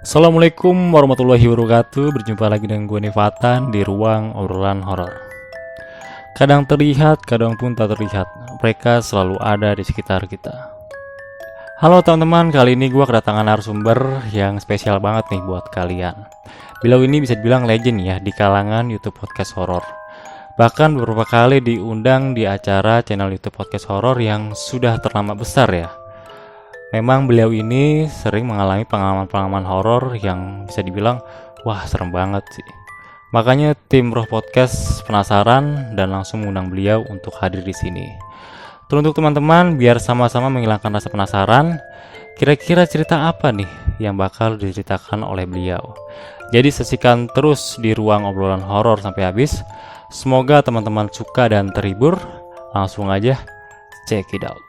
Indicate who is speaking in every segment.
Speaker 1: Assalamualaikum warahmatullahi wabarakatuh. Berjumpa lagi dengan gue Nifatan di ruang obrolan horor. Kadang terlihat, kadang pun tak terlihat. Mereka selalu ada di sekitar kita. Halo teman-teman, kali ini gue kedatangan narasumber yang spesial banget nih buat kalian. Beliau ini bisa dibilang legend ya di kalangan YouTube podcast horor. Bahkan beberapa kali diundang di acara channel YouTube podcast horor yang sudah terlama besar ya. Memang beliau ini sering mengalami pengalaman-pengalaman horor yang bisa dibilang, wah serem banget sih. Makanya tim Roh Podcast penasaran dan langsung mengundang beliau untuk hadir di sini. Teruntuk teman-teman, biar sama-sama menghilangkan rasa penasaran, kira-kira cerita apa nih yang bakal diceritakan oleh beliau. Jadi saksikan terus di ruang obrolan horor sampai habis. Semoga teman-teman suka dan terhibur. Langsung aja check it out.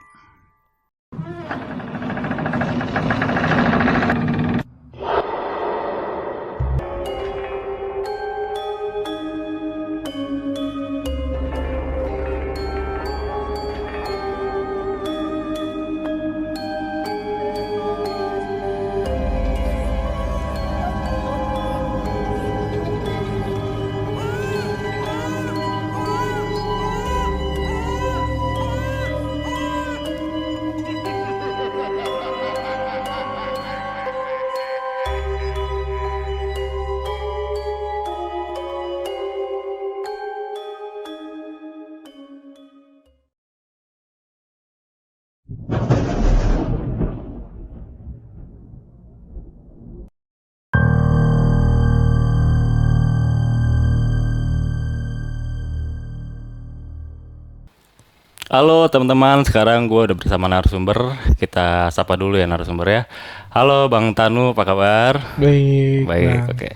Speaker 1: Halo teman-teman, sekarang gue udah bersama narasumber. Kita sapa dulu ya narasumber ya. Halo Bang Tanu, apa kabar?
Speaker 2: Baik,
Speaker 1: Baik,
Speaker 2: Bang.
Speaker 1: oke.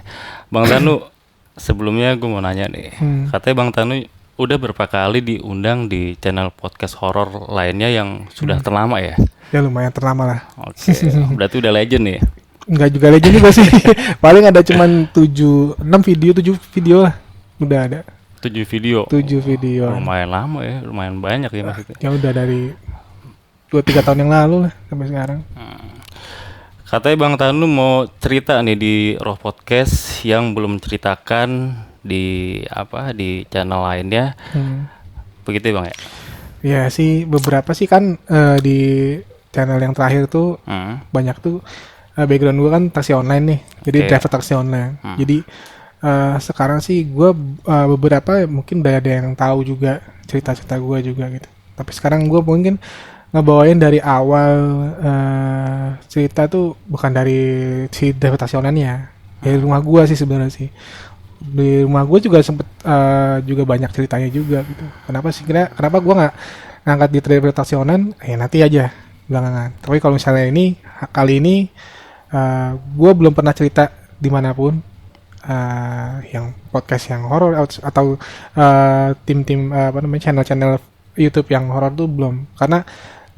Speaker 1: Bang Tanu, sebelumnya gue mau nanya nih. Katanya Bang Tanu udah berapa kali diundang di channel podcast horor lainnya yang sudah terlama ya?
Speaker 2: Ya lumayan ternama lah.
Speaker 1: Oke, berarti udah legend nih.
Speaker 2: Enggak juga legend juga sih. Paling ada cuman 7 6 video, 7 video lah. Udah ada
Speaker 1: 7 video.
Speaker 2: 7 video.
Speaker 1: Lumayan lama ya, lumayan banyak ya maksudnya.
Speaker 2: Ya udah dari 2-3 tahun yang lalu lah sampai sekarang.
Speaker 1: Katanya Bang Tanu mau cerita nih di Roh Podcast yang belum ceritakan di channel lainnya. Begitu ya Bang ya?
Speaker 2: Ya sih beberapa sih kan di channel yang terakhir tuh banyak tuh background gue kan taksi online nih. Jadi
Speaker 1: Oke.
Speaker 2: driver taksi online. Jadi sekarang sih gue beberapa mungkin udah ada yang tahu juga cerita-cerita gue juga gitu. Tapi sekarang gue mungkin ngebawain dari awal cerita tuh bukan dari si driver taksi online ya. Dari rumah gue sih sebenarnya sih. Di rumah gue juga sempet juga banyak ceritanya juga gitu. Kenapa gue nggak ngangkat di driver taksi online? Nanti aja belakangan. Tapi kalau misalnya kali ini gue belum pernah cerita dimanapun yang podcast yang horor atau tim-tim channel-channel YouTube yang horor tuh belum. Karena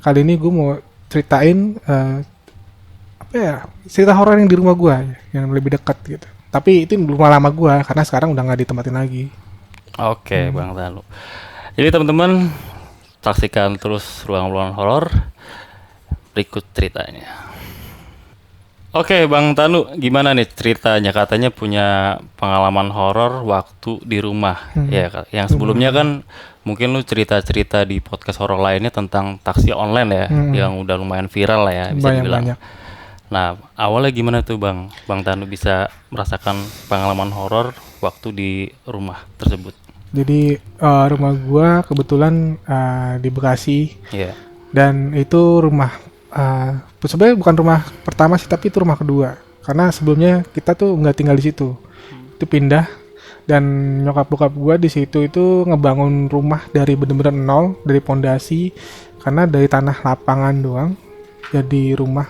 Speaker 2: kali ini gue mau ceritain cerita horor yang di rumah gue yang lebih dekat gitu. Tapi itu rumah lama gue karena sekarang udah nggak ditempatin lagi.
Speaker 1: Oke, Bang Tanu. Jadi teman-teman saksikan terus ruang obrolan horor berikut ceritanya. Oke, Bang Tanu, gimana nih ceritanya? Katanya punya pengalaman horor waktu di rumah, ya Kak. Yang sebelumnya kan mungkin lu cerita-cerita di podcast horor lainnya tentang taksi online ya, yang udah lumayan viral lah ya, bisa dibilang.
Speaker 2: Banyak.
Speaker 1: Nah, awalnya gimana tuh Bang Tanu bisa merasakan pengalaman horor waktu di rumah tersebut?
Speaker 2: Jadi rumah gue kebetulan di Bekasi
Speaker 1: Iya.
Speaker 2: dan itu rumah sebenarnya bukan rumah pertama sih, tapi itu rumah kedua. Karena sebelumnya kita tuh nggak tinggal di situ, itu pindah. Dan nyokap bokap gue di situ itu ngebangun rumah dari bener-bener nol, dari pondasi. Karena dari tanah lapangan doang, jadi rumah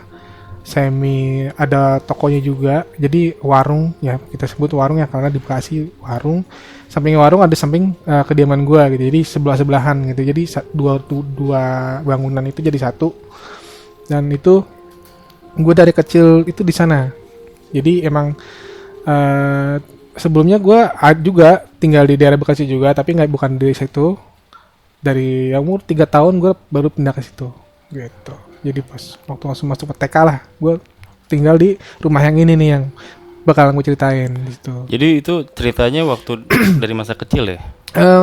Speaker 2: semi, ada tokonya juga. Jadi warung ya, kita sebut warung ya karena di Bekasi warung. Samping warung ada samping kediaman gue gitu. Jadi sebelah-sebelahan gitu. Jadi dua bangunan itu jadi satu. Dan itu gue dari kecil itu di sana. Jadi emang sebelumnya gue juga tinggal di daerah Bekasi juga, tapi bukan di situ. Dari umur 3 tahun gue baru pindah ke situ gitu. Jadi pas waktu langsung masuk ke TK lah, gue tinggal di rumah yang ini nih yang bakalan gue ceritain gitu.
Speaker 1: Jadi itu ceritanya waktu dari masa kecil ya?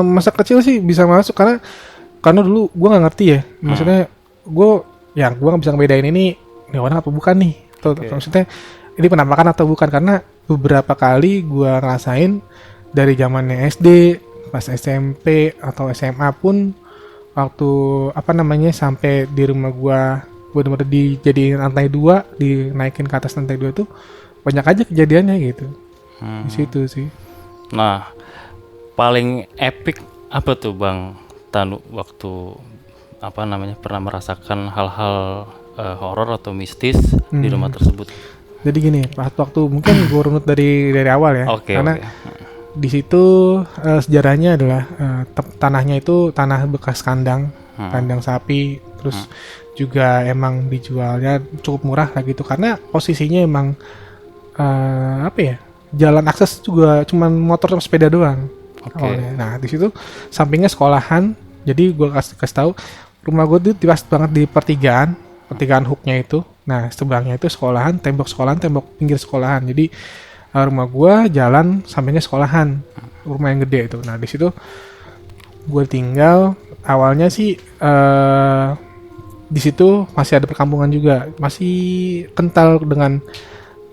Speaker 2: Masa kecil sih bisa masuk karena dulu gue nggak ngerti ya, maksudnya gue nggak bisa ngebedain ini orang apa bukan nih, atau maksudnya ini penampakan atau bukan, karena beberapa kali gue ngerasain dari zamannya SD, pas SMP atau SMA pun, waktu sampai di rumah gue bener-bener dijadiin lantai 2, dinaikin ke atas lantai 2 tuh banyak aja kejadiannya gitu. Di situ sih.
Speaker 1: Nah, paling epic apa tuh Bang Tanu waktu pernah merasakan hal-hal horor atau mistis di rumah tersebut?
Speaker 2: Jadi gini, waktu mungkin gue runut dari awal ya, karena di situ sejarahnya adalah tanahnya itu tanah bekas kandang sapi, terus juga emang dijualnya cukup murah lah gitu, karena posisinya emang jalan akses juga cuman motor sama sepeda doang. Nah di situ sampingnya sekolahan, jadi gue kasih tahu rumah gue tuh pas banget di pertigaan hooknya itu. Nah seberangnya itu sekolahan, tembok pinggir sekolahan. Jadi rumah gue jalan sampingnya sekolahan, rumah yang gede itu. Nah di situ gue tinggal. Awalnya sih di situ masih ada perkampungan juga, masih kental dengan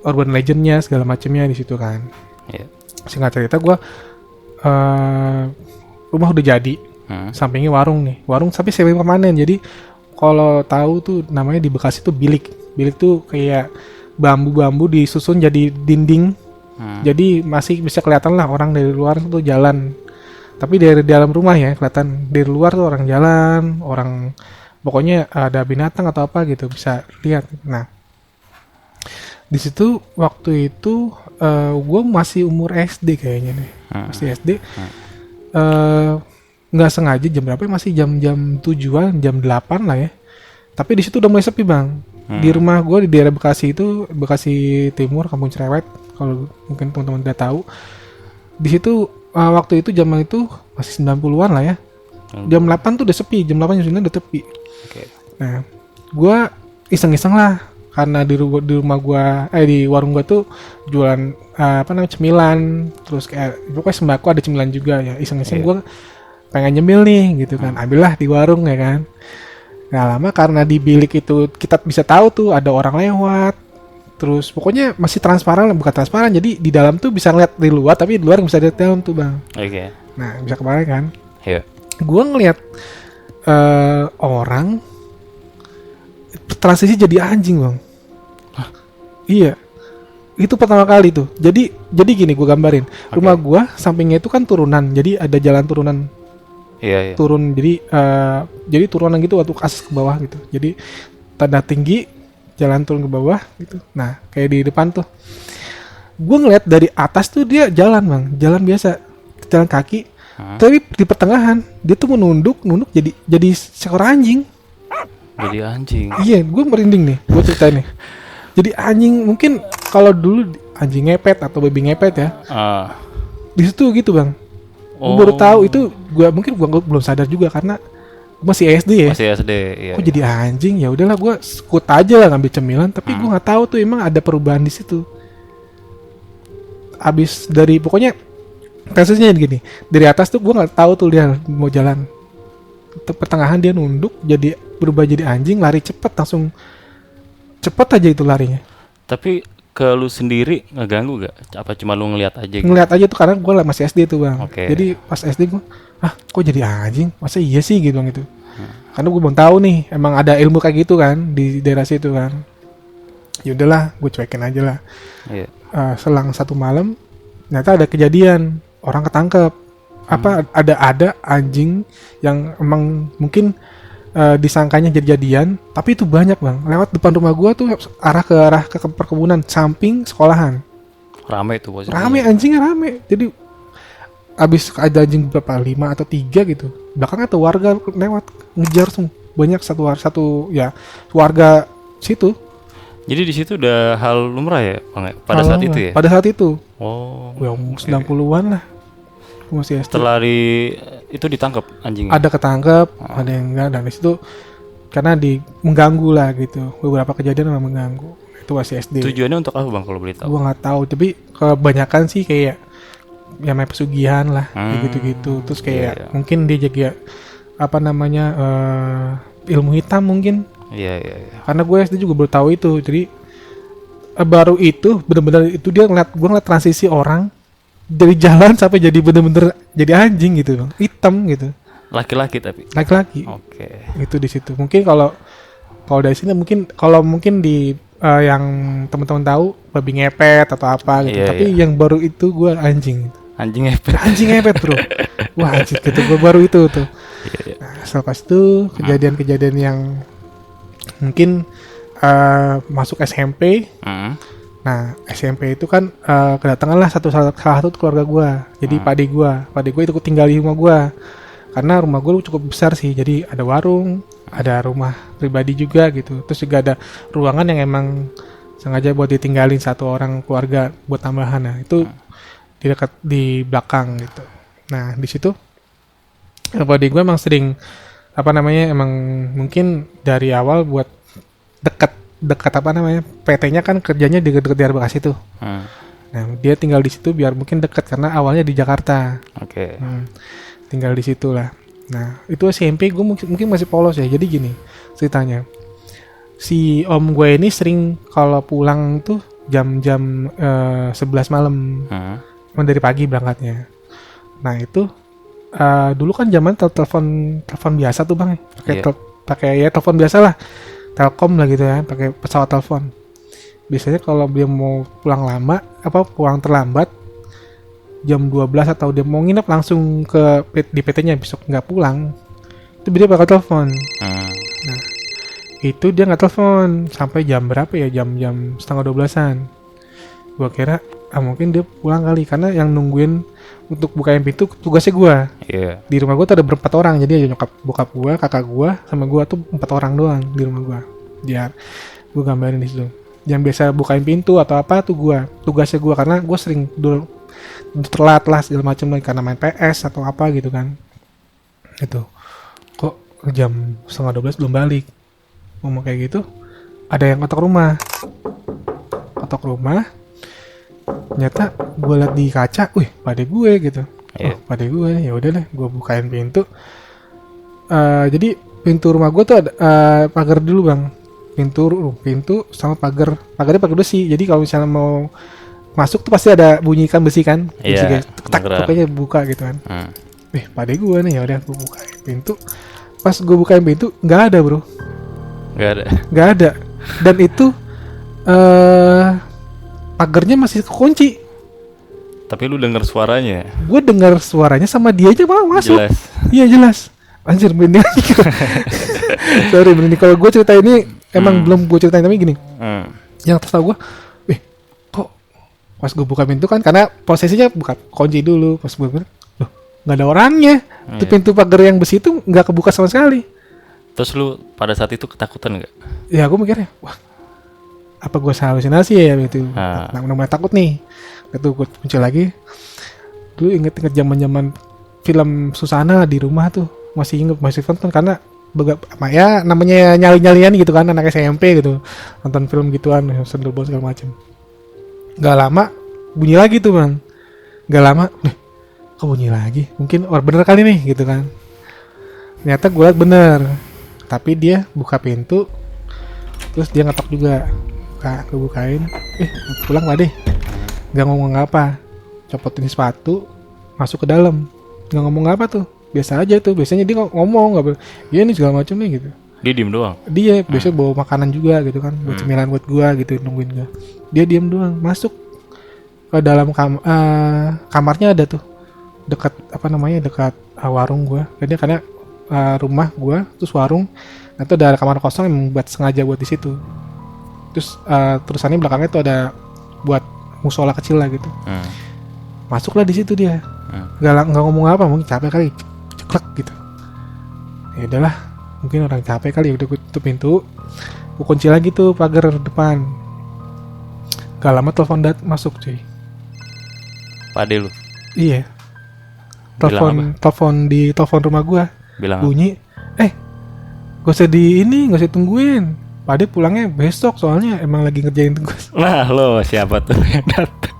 Speaker 2: urban legendnya segala macamnya di situ kan. Singkat cerita gue rumah udah jadi, sampingnya warung tapi semi permanen. Jadi kalau tahu tuh namanya di Bekasi tuh bilik tuh kayak bambu disusun jadi dinding. Jadi masih bisa kelihatan lah orang dari luar tuh jalan, tapi dari dalam rumah ya kelihatan, dari luar tuh orang jalan, orang pokoknya ada binatang atau apa gitu bisa lihat. Nah di situ waktu itu gue masih umur SD kayaknya nih, masih SD. Nggak sengaja jam berapa, masih jam 7-an, jam 8 lah ya. Tapi di situ udah mulai sepi bang. Di rumah gue di daerah Bekasi itu, Bekasi Timur, Kampung Cerewet, kalau mungkin teman-teman udah tahu. Di situ waktu itu zaman itu masih 90-an lah ya. Jam 8 tuh udah sepi, jam 8 jam 9 udah sepi. Nah gue iseng-iseng lah, karena di rumah gua di warung gua tuh jualan cemilan, terus kayak pokoknya sembako, ada cemilan juga ya. Iseng-iseng gua pengen nyemil nih gitu kan, ambillah di warung ya kan. Nggak lama karena di bilik itu kita bisa tahu tuh ada orang lewat, terus pokoknya masih transparan, bukan transparan, jadi di dalam tuh bisa ngeliat di luar, tapi di luar bisa lihat dalam tuh bang. Nah bisa kemarin kan, gua ngeliat orang transisi jadi anjing bang. Iya, itu pertama kali tuh. Jadi gini gue gambarin. Rumah gue sampingnya itu kan turunan, jadi ada jalan turunan. Turun, jadi turunan gitu waktu akses ke bawah gitu. Jadi tanda tinggi, jalan turun ke bawah gitu. Nah kayak di depan tuh, gue ngeliat dari atas tuh dia jalan bang, jalan biasa, jalan kaki. Tapi di pertengahan dia tuh menunduk jadi seekor anjing.
Speaker 1: Jadi anjing.
Speaker 2: Iya, gue merinding nih, gue ceritain nih. Jadi anjing, mungkin kalau dulu anjing ngepet atau babi ngepet ya. Di situ gitu bang. Gue baru tahu itu, gue belum sadar juga karena masih SD ya.
Speaker 1: Masih SD. Iya.
Speaker 2: Kok jadi anjing? Ya udahlah, gue skut aja lah ngambil cemilan. Tapi gue nggak tahu tuh emang ada perubahan di situ. Abis dari pokoknya kasusnya gini, dari atas tuh gue nggak tahu tuh dia mau jalan. Pertengahan dia nunduk, jadi berubah jadi anjing, lari langsung cepet aja itu larinya.
Speaker 1: Tapi ke lu sendiri ngeganggu gak? Apa cuma lu ngeliat aja gitu?
Speaker 2: Ngeliat aja tuh, karena gue masih SD tuh bang. Jadi pas SD gue, kok jadi anjing? Masa iya sih gitu bang itu. Karena gue belum tahu nih, emang ada ilmu kayak gitu kan di daerah situ kan. Yaudahlah, gue cuekin aja lah. Selang satu malam, ternyata ada kejadian, orang ketangkep. Ada anjing yang emang mungkin disangkanya jadi-jadian, tapi itu banyak bang, lewat depan rumah gua tuh arah ke perkebunan samping sekolahan.
Speaker 1: Rame tuh posisinya.
Speaker 2: Rame, anjingnya rame. Jadi abis ada anjing berapa, 5 atau 3 gitu, belakangnya tuh warga lewat ngejar tuh banyak, satu warga situ.
Speaker 1: Jadi di situ udah hal lumrah ya bang, pada saat itu ya?
Speaker 2: Pada saat itu.
Speaker 1: Ya,
Speaker 2: 90-an lah. Masih SD.
Speaker 1: Setelah itu ditangkap anjingnya?
Speaker 2: Ada ketangkep, ada yang enggak, dan di situ karena mengganggu lah gitu. Beberapa kejadian memang mengganggu. itu masih SD.
Speaker 1: Tujuannya untuk apa bang kalau boleh tahu?
Speaker 2: Gua nggak tahu, tapi kebanyakan sih kayak ya main pesugihan lah, kayak gitu-gitu. Terus kayak
Speaker 1: Iya.
Speaker 2: mungkin dia jaga apa namanya ilmu hitam mungkin.
Speaker 1: Iya.
Speaker 2: Karena gue SD juga baru tahu itu. Jadi baru itu bener-bener itu dia gue ngeliat transisi orang dari jalan sampai jadi bener-bener jadi anjing gitu bang, hitam gitu,
Speaker 1: Laki-laki tapi.
Speaker 2: laki-laki.
Speaker 1: Oke.
Speaker 2: Itu di situ. Mungkin kalau dari sini mungkin di yang teman-teman tahu babi ngepet atau apa gitu.
Speaker 1: Iya,
Speaker 2: Tapi
Speaker 1: iya.
Speaker 2: yang baru itu gue anjing.
Speaker 1: Anjing efek.
Speaker 2: Anjing ngepet bro. Wah anjing gitu gue baru itu tuh.
Speaker 1: Iya.
Speaker 2: Nah, selepas itu kejadian-kejadian yang mungkin masuk SMP.
Speaker 1: Hmm.
Speaker 2: Nah SMP itu kan kedatanganlah salah satu keluarga gue. Jadi pak ade gue itu tinggal di rumah gue. Karena rumah gue cukup besar sih. Jadi ada warung, ada rumah pribadi juga gitu. Terus juga ada ruangan yang emang sengaja buat ditinggalin satu orang keluarga buat tambahan. Nah itu di dekat di belakang gitu. Nah di situ pak ade gue emang sering emang mungkin dari awal buat dekat apa namanya PT-nya kan kerjanya di dekat di Bekasi tuh. Nah dia tinggal di situ biar mungkin dekat karena awalnya di Jakarta.
Speaker 1: Oke.
Speaker 2: Tinggal di situ lah. Nah itu SMP gue mungkin masih polos ya. Jadi gini ceritanya, si om gue ini sering kalau pulang tuh jam-jam 11 malam, emang dari pagi berangkatnya. Nah itu dulu kan zaman telepon biasa tuh bang, pakai ya telepon biasa lah. Telkom lah gitu ya, pakai pesawat telepon. Biasanya kalau dia mau pulang pulang terlambat jam 12 atau dia mau nginep langsung di PT-nya besok nggak pulang, itu dia bakal telepon. Nah, itu dia nggak telepon sampai jam berapa ya? Jam setengah 12-an. Gua kira mungkin dia pulang kali karena yang nungguin untuk bukain pintu tugasnya gua.
Speaker 1: Iya.
Speaker 2: Di rumah gue tuh ada berempat orang, jadi nyokap bokap gue, kakak gue, sama gue tuh 4 orang doang di rumah gue. Biar gue gambarin di situ. Yang biasa bukain pintu atau apa tuh gue, tugasnya gue karena gue sering dulu telat lah segala macam lagi karena main PS atau apa gitu kan. Itu kok jam setengah 12 belum balik. Ngomong kayak gitu, ada yang ketok rumah. Ternyata gue liat di kaca, wih pada gue gitu.
Speaker 1: Iya.
Speaker 2: Pada gue, ya udah deh, gue bukain pintu. Jadi pintu rumah gue tuh ada pagar dulu bang. Pintu sama pagarnya pagar besi. Jadi kalau misalnya mau masuk tuh pasti ada bunyi kan besi kan.
Speaker 1: Iya.
Speaker 2: Tak pokoknya buka gitu kan. Pada gue nih, ya udah gue bukain pintu. Pas gue bukain pintu nggak ada bro. Nggak ada. Dan itu pagarnya masih kekunci.
Speaker 1: Tapi lu denger suaranya?
Speaker 2: Gue dengar suaranya sama dia aja malah masuk.
Speaker 1: Jelas.
Speaker 2: Iya jelas. Anjir bener. Sorry bener. Kalau gue cerita ini emang belum gue ceritain tapi gini. Yang terus tau gue, kok pas gue buka pintu kan karena posisinya buka kunci dulu. Pas gue bilang, loh nggak ada orangnya. Itu pintu pagar yang besi itu nggak kebuka sama sekali.
Speaker 1: Terus lu pada saat itu ketakutan nggak?
Speaker 2: Ya gue mikirnya, wah apa gue salah halusinasi ya gitu. Nah mulai takut nih. Itu gue muncul lagi. Dulu inget zaman film Susana di rumah tuh masih nonton karena ya namanya nyali-nyalian gitu kan anak SMP gitu nonton film gituan Thunderbolt segala macem. Gak lama bunyi lagi tuh bang. Gak lama, kok bunyi lagi? Mungkin bener kali nih gitu kan. Ternyata gue liat bener. Tapi dia buka pintu, terus dia ngetok juga. Gue bukain, pulang pak deh. Gak ngomong apa, copotin sepatu, masuk ke dalam. Gak ngomong apa tuh, biasa aja tuh. Biasanya dia ngomong, gak iya nih segala macam nih gitu.
Speaker 1: Dia diem doang?
Speaker 2: Dia biasanya bawa makanan juga gitu kan, buat cemilan buat gua gitu, nungguin gua. Dia diem doang, masuk ke dalam kamarnya ada tuh, dekat warung gua. Jadi karena rumah gua, terus warung, itu ada kamar kosong yang buat sengaja buat di situ. Terus terusannya belakangnya tuh ada buat musola kecil lah gitu. Masuklah di situ dia. Nggak ngomong apa, mungkin capek kali, ceklek gitu. Ya udahlah, mungkin orang capek kali, udah tutup pintu. Gue kunci lagi tuh pagar depan. Gak lama telepon masuk cuy.
Speaker 1: Pade lu?
Speaker 2: Iya. Telepon di telepon rumah gua.
Speaker 1: Bilang
Speaker 2: bunyi, gak usah tungguin. Pak Ade pulangnya besok soalnya emang lagi ngerjain tugas.
Speaker 1: Nah lo siapa tuh yang datang?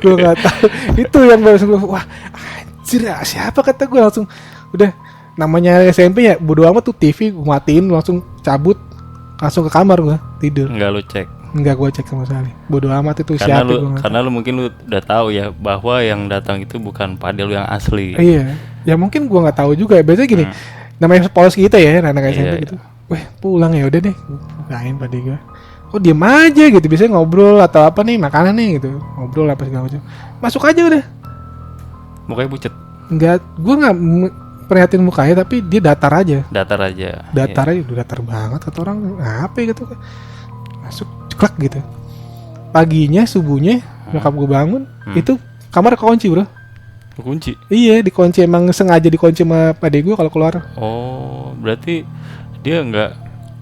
Speaker 2: Gue nggak tahu. Itu yang langsung gue, wah anjir siapa, kata gue langsung. Udah namanya SMP ya bodo amat tuh, TV gue matiin langsung cabut, langsung ke kamar gue tidur.
Speaker 1: Enggak lo cek.
Speaker 2: Enggak gue cek sama sekali. Bodo amat itu
Speaker 1: Karena
Speaker 2: siapa
Speaker 1: lu
Speaker 2: gue.
Speaker 1: karena lu mungkin lu udah tahu ya bahwa yang datang itu bukan Pak Ade lu yang asli.
Speaker 2: Iya. Ya mungkin gue nggak tahu juga. Biasanya gini, namanya polos kita ya, anak SMP
Speaker 1: Iya,
Speaker 2: gitu. Weh pulang ya udah deh. Bukain Pak Ade gue. Kok diem aja gitu. Biasanya ngobrol atau apa nih, makanan nih gitu. Ngobrol apa segala macam. Masuk aja udah.
Speaker 1: Mukanya pucet.
Speaker 2: Enggak, gue nggak perhatiin mukanya, tapi dia datar aja.
Speaker 1: Datar aja.
Speaker 2: Datar aja, udah datar banget kata orang. Apa ya gitu. Masuk ceklak gitu. Paginya, subuhnya, nyokap gue bangun, itu kamar kekunci bro.
Speaker 1: Kunci.
Speaker 2: Iya, dikunci, emang sengaja dikunci sama pade gue kalau keluar.
Speaker 1: Oh, berarti dia nggak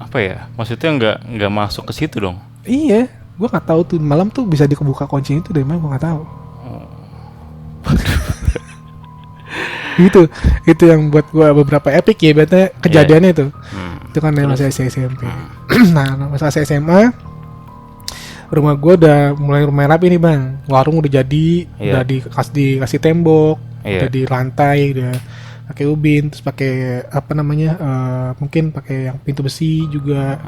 Speaker 1: apa ya? Maksudnya nggak masuk ke situ dong.
Speaker 2: Iya, gue nggak tahu tuh malam tuh bisa dibuka kunci itu dari mana, gue nggak tahu. Itu yang buat gue beberapa epic ya, berarti kejadiannya itu. Itu kan dari masa SMP. Nah, masa SMA, rumah gue udah mulai lumayan rapi nih bang. Warung udah jadi, udah dikasih tembok, udah di lantai, udah pakai ubin, terus pakai apa namanya, mungkin pakai yang pintu besi juga.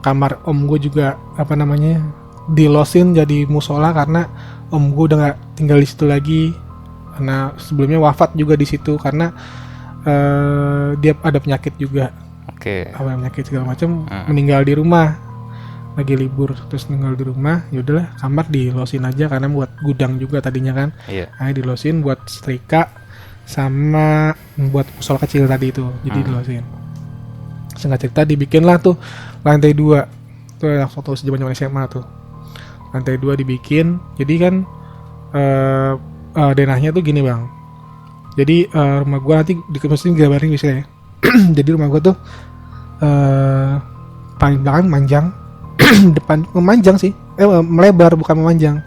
Speaker 2: Kamar om gue juga apa namanya dilosin jadi musola karena om gue udah nggak tinggal di situ lagi, karena sebelumnya wafat juga di situ karena dia ada penyakit juga. Apa penyakit segala macam, meninggal di rumah. Lagi libur terus tinggal di rumah, ya udahlah kamar dilosin aja karena buat gudang juga tadinya kan. Akhirnya dilosin buat setrika sama buat musola kecil tadi itu, jadi dilosin. Singkat cerita dibikin lah tuh lantai 2 tuh yang foto zaman SMA tuh, lantai 2 dibikin. Jadi kan denahnya tuh gini bang. Jadi rumah gua nanti mesti gambarin bisa ya. Jadi rumah gua tuh paling belakang manjang. Depan memanjang sih, melebar bukan memanjang.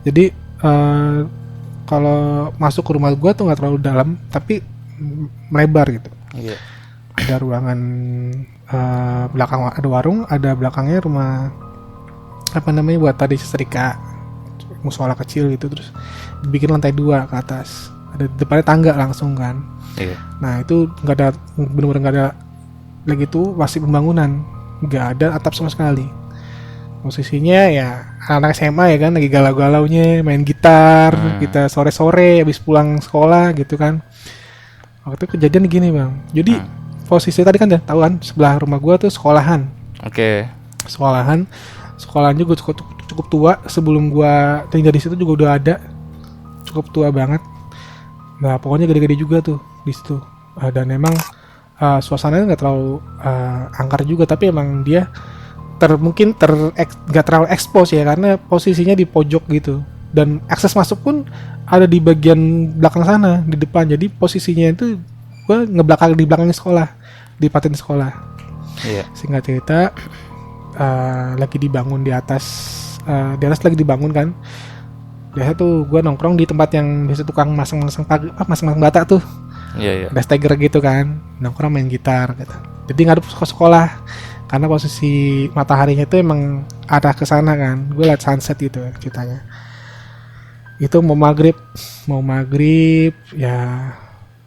Speaker 2: Jadi kalau masuk ke rumah gua tuh nggak terlalu dalam, tapi melebar gitu. Ada ruangan belakang, ada warung, ada belakangnya rumah apa namanya buat tadi setrika, musola kecil gitu, terus dibikin lantai 2 ke atas. Ada depannya tangga langsung kan. Nah itu nggak ada, benar-benar nggak ada lagi tuh, masih pembangunan, nggak ada atap sama sekali. Posisinya ya anak SMA ya kan, lagi galau-galaunya main gitar, kita sore-sore habis pulang sekolah gitu kan. Waktu itu kejadian gini bang. Jadi posisi tadi kan tahu kan, sebelah rumah gua tuh sekolahan. Sekolahan juga cukup tua. Sebelum gua tinggal di situ juga udah ada, cukup tua banget. Nah pokoknya gede-gede juga tuh di situ. Dan emang suasananya nggak terlalu angker juga, tapi emang dia mungkin nggak terlalu expose ya karena posisinya di pojok gitu, dan akses masuk pun ada di bagian belakang sana di depan. Jadi posisinya itu gue di belakangnya sekolah, di paten sekolah. Singkat cerita lagi dibangun di atas lagi dibangun kan. Biasa tuh gue nongkrong di tempat yang biasa tukang masang bata tuh. Ada steger gitu kan, nongkrong main gitar gitu. Jadi ngadep ke sekolah karena posisi mataharinya itu emang arah ke sana kan. Gue liat sunset gitu ceritanya. Itu mau maghrib ya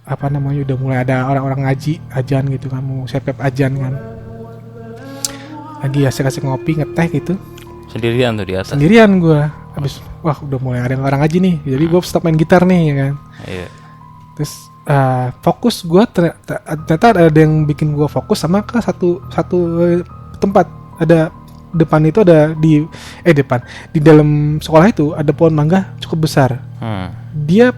Speaker 2: apa namanya, udah mulai ada orang-orang ngaji ajan gitu kan, mau siap-siap ajan kan. Lagi asik-asik ngopi ngeteh gitu.
Speaker 1: Sendirian tuh di atas.
Speaker 2: Sendirian gue. Habis wah udah mulai ada orang ngaji nih. Jadi gue stop main gitar nih ya kan. Terus fokus gue ternyata ada yang bikin gue fokus sama ke satu tempat. Ada depan itu ada di dalam sekolah itu ada pohon mangga cukup besar. Dia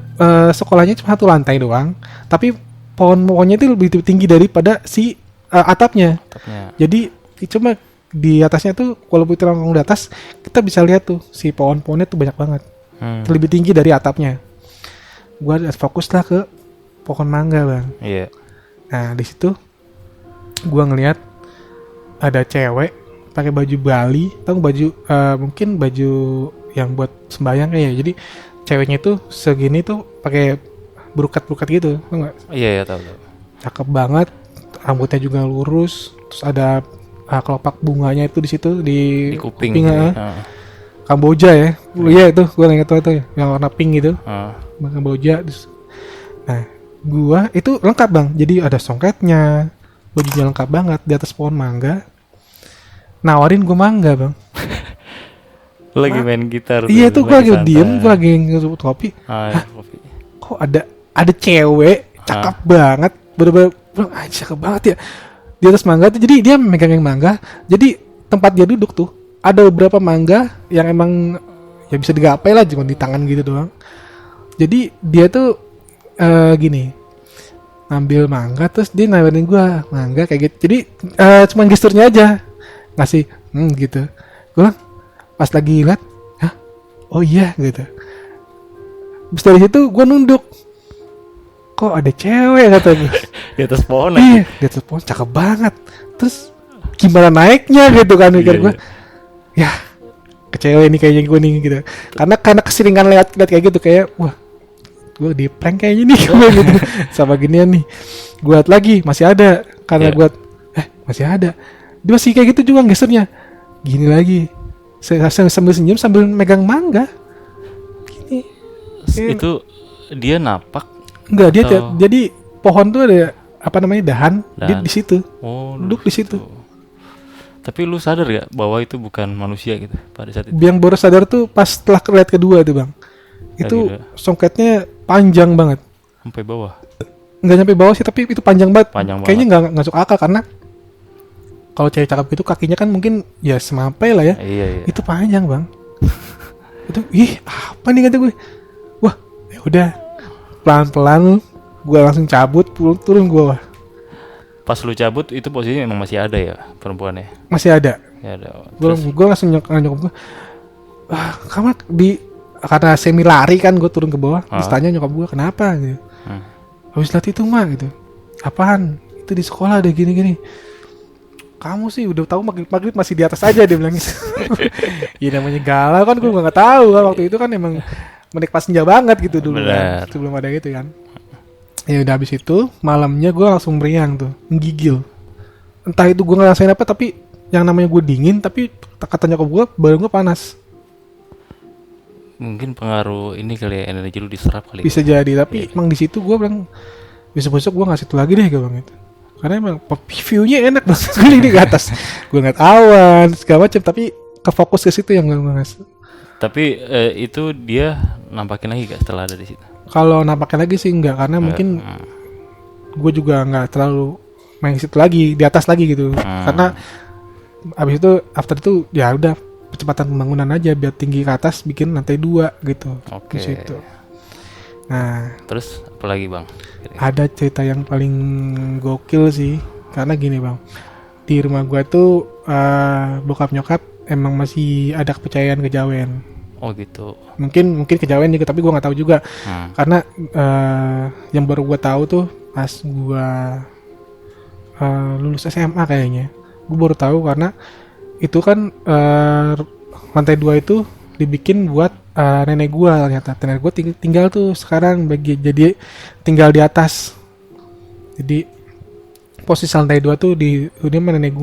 Speaker 2: sekolahnya cuma 1 lantai doang, tapi pohonnya itu lebih tinggi daripada si atapnya. Jadi cuma di atasnya tuh, walaupun kita nongkrong di atas, kita bisa lihat tuh si pohon-pohonnya tuh banyak banget, lebih tinggi dari atapnya. Gue fokus lah ke pohon mangga bang. Nah di situ gue ngeliat ada cewek pakai baju Bali, tahu baju mungkin baju yang buat sembahyang kayak. Jadi ceweknya tuh segini tuh pakai berukat gitu, tau nggak?
Speaker 1: Tahu.
Speaker 2: Cakep banget, rambutnya juga lurus, terus ada kelopak bunganya itu di situ di
Speaker 1: Di kuping.
Speaker 2: Kamboja ya. Iya itu gue ingat itu yang warna pink gitu. Kamboja. Nah, gua itu lengkap bang. Jadi ada songketnya, bajunya lengkap banget di atas pohon mangga. Nawarin gua mangga bang.
Speaker 1: Lagi main gitar.
Speaker 2: Iya tuh gua lagi
Speaker 1: santai.
Speaker 2: diem, gua lagi ngerubut kopi.
Speaker 1: Kopi.
Speaker 2: Kok ada cewek cakep banget, bener-bener bilang, cakep banget ya di atas mangga tuh. Jadi dia megangin mangga. Jadi tempat dia duduk tuh ada beberapa mangga yang emang ya bisa digapai lah, cuma di tangan gitu doang. Jadi dia tuh gini, ngambil mangga terus dia nawarin gua mangga kayak gitu. Jadi cuma gesturnya aja ngasih gitu. Gua pas lagi lihat, oh iya gitu. Terus dari situ gua nunduk, kok ada cewek kata gue.
Speaker 1: Di atas pohon
Speaker 2: Iya, di atas pohon cakep banget. Terus gimana naiknya gitu kan mikir gue. Ya, ke cewek ini kayaknya gue nih gitu. Karena keseringan lihat kayak gitu kayak wah, gue di prank kayaknya nih gue gitu. Sama ginian nih. Gue liat lagi masih ada karena gue masih ada. Dia masih kayak gitu juga gesturnya. Gini lagi. Sambil senyum sambil megang mangga. Gini.
Speaker 1: Itu dia napak.
Speaker 2: Enggak, dia jadi pohon tuh ada apa namanya dahan. Dia di situ.
Speaker 1: Oh,
Speaker 2: duduk di situ.
Speaker 1: Tapi lu sadar gak bahwa itu bukan manusia gitu pada saat itu?
Speaker 2: Yang baru sadar tuh pas setelah lihat kedua tuh bang. Itu songketnya panjang banget.
Speaker 1: Sampai bawah.
Speaker 2: Nggak sampai bawah sih, tapi itu panjang banget. Kayaknya nggak masuk akal karena kalau cewek cakep gitu kakinya kan mungkin ya semampai lah ya.
Speaker 1: Iya.
Speaker 2: Itu panjang bang. Itu apa nih kata gue. Wah ya udah pelan-pelan gue langsung cabut turun gue.
Speaker 1: Pas lu cabut itu posisinya memang masih ada ya perempuannya?
Speaker 2: Masih ada.
Speaker 1: Ya ada.
Speaker 2: Gue langsung nyokap gue. Kamu karena semi lari kan gue turun ke bawah. Terus tanya nyokap gue kenapa gitu. Habis lihat itu mah gitu. Apaan? Itu di sekolah ada gini-gini. Kamu sih udah tahu maghrib masih di atas aja dia bilang gitu. Ya namanya galau kan gue nggak tahu kan waktu itu kan emang menikmati senja banget gitu dulu kan. Sebelum ada gitu kan. Ya udah habis itu malamnya gue langsung meriang tuh, menggigil. Entah itu gue ngerasain apa tapi yang namanya gue dingin tapi kata nyokap gue badan gue panas.
Speaker 1: Mungkin pengaruh ini kali ya, energi lu diserap kali.
Speaker 2: Bisa jadi tapi emang di situ gue bilang besok gue ngasih itu lagi deh gue bilang gitu. Karena emang view-nya enak banget gue di atas. Gue ngeliat awan segala macam tapi kefokus ke situ yang gue ngasih.
Speaker 1: Tapi itu dia nampakin lagi gak setelah ada di situ?
Speaker 2: Kalau nampaknya lagi sih enggak karena mungkin gue juga nggak terlalu main situ lagi di atas lagi gitu karena abis itu after itu ya udah percepatan pembangunan aja biar tinggi ke atas bikin lantai 2 gitu. Di situ. Nah
Speaker 1: terus apa lagi bang?
Speaker 2: Ada cerita yang paling gokil sih karena gini bang, di rumah gue tuh bokap nyokap emang masih ada kepercayaan kejawen.
Speaker 1: Oh gitu.
Speaker 2: Mungkin kejawen juga tapi gue nggak tahu juga karena yang baru gue tahu tuh pas gue lulus SMA kayaknya gue baru tahu karena itu kan lantai 2 itu dibikin buat nenek gue ternyata. Nenek gue tinggal tuh sekarang jadi tinggal di atas. Jadi posisi lantai 2 tuh di nenek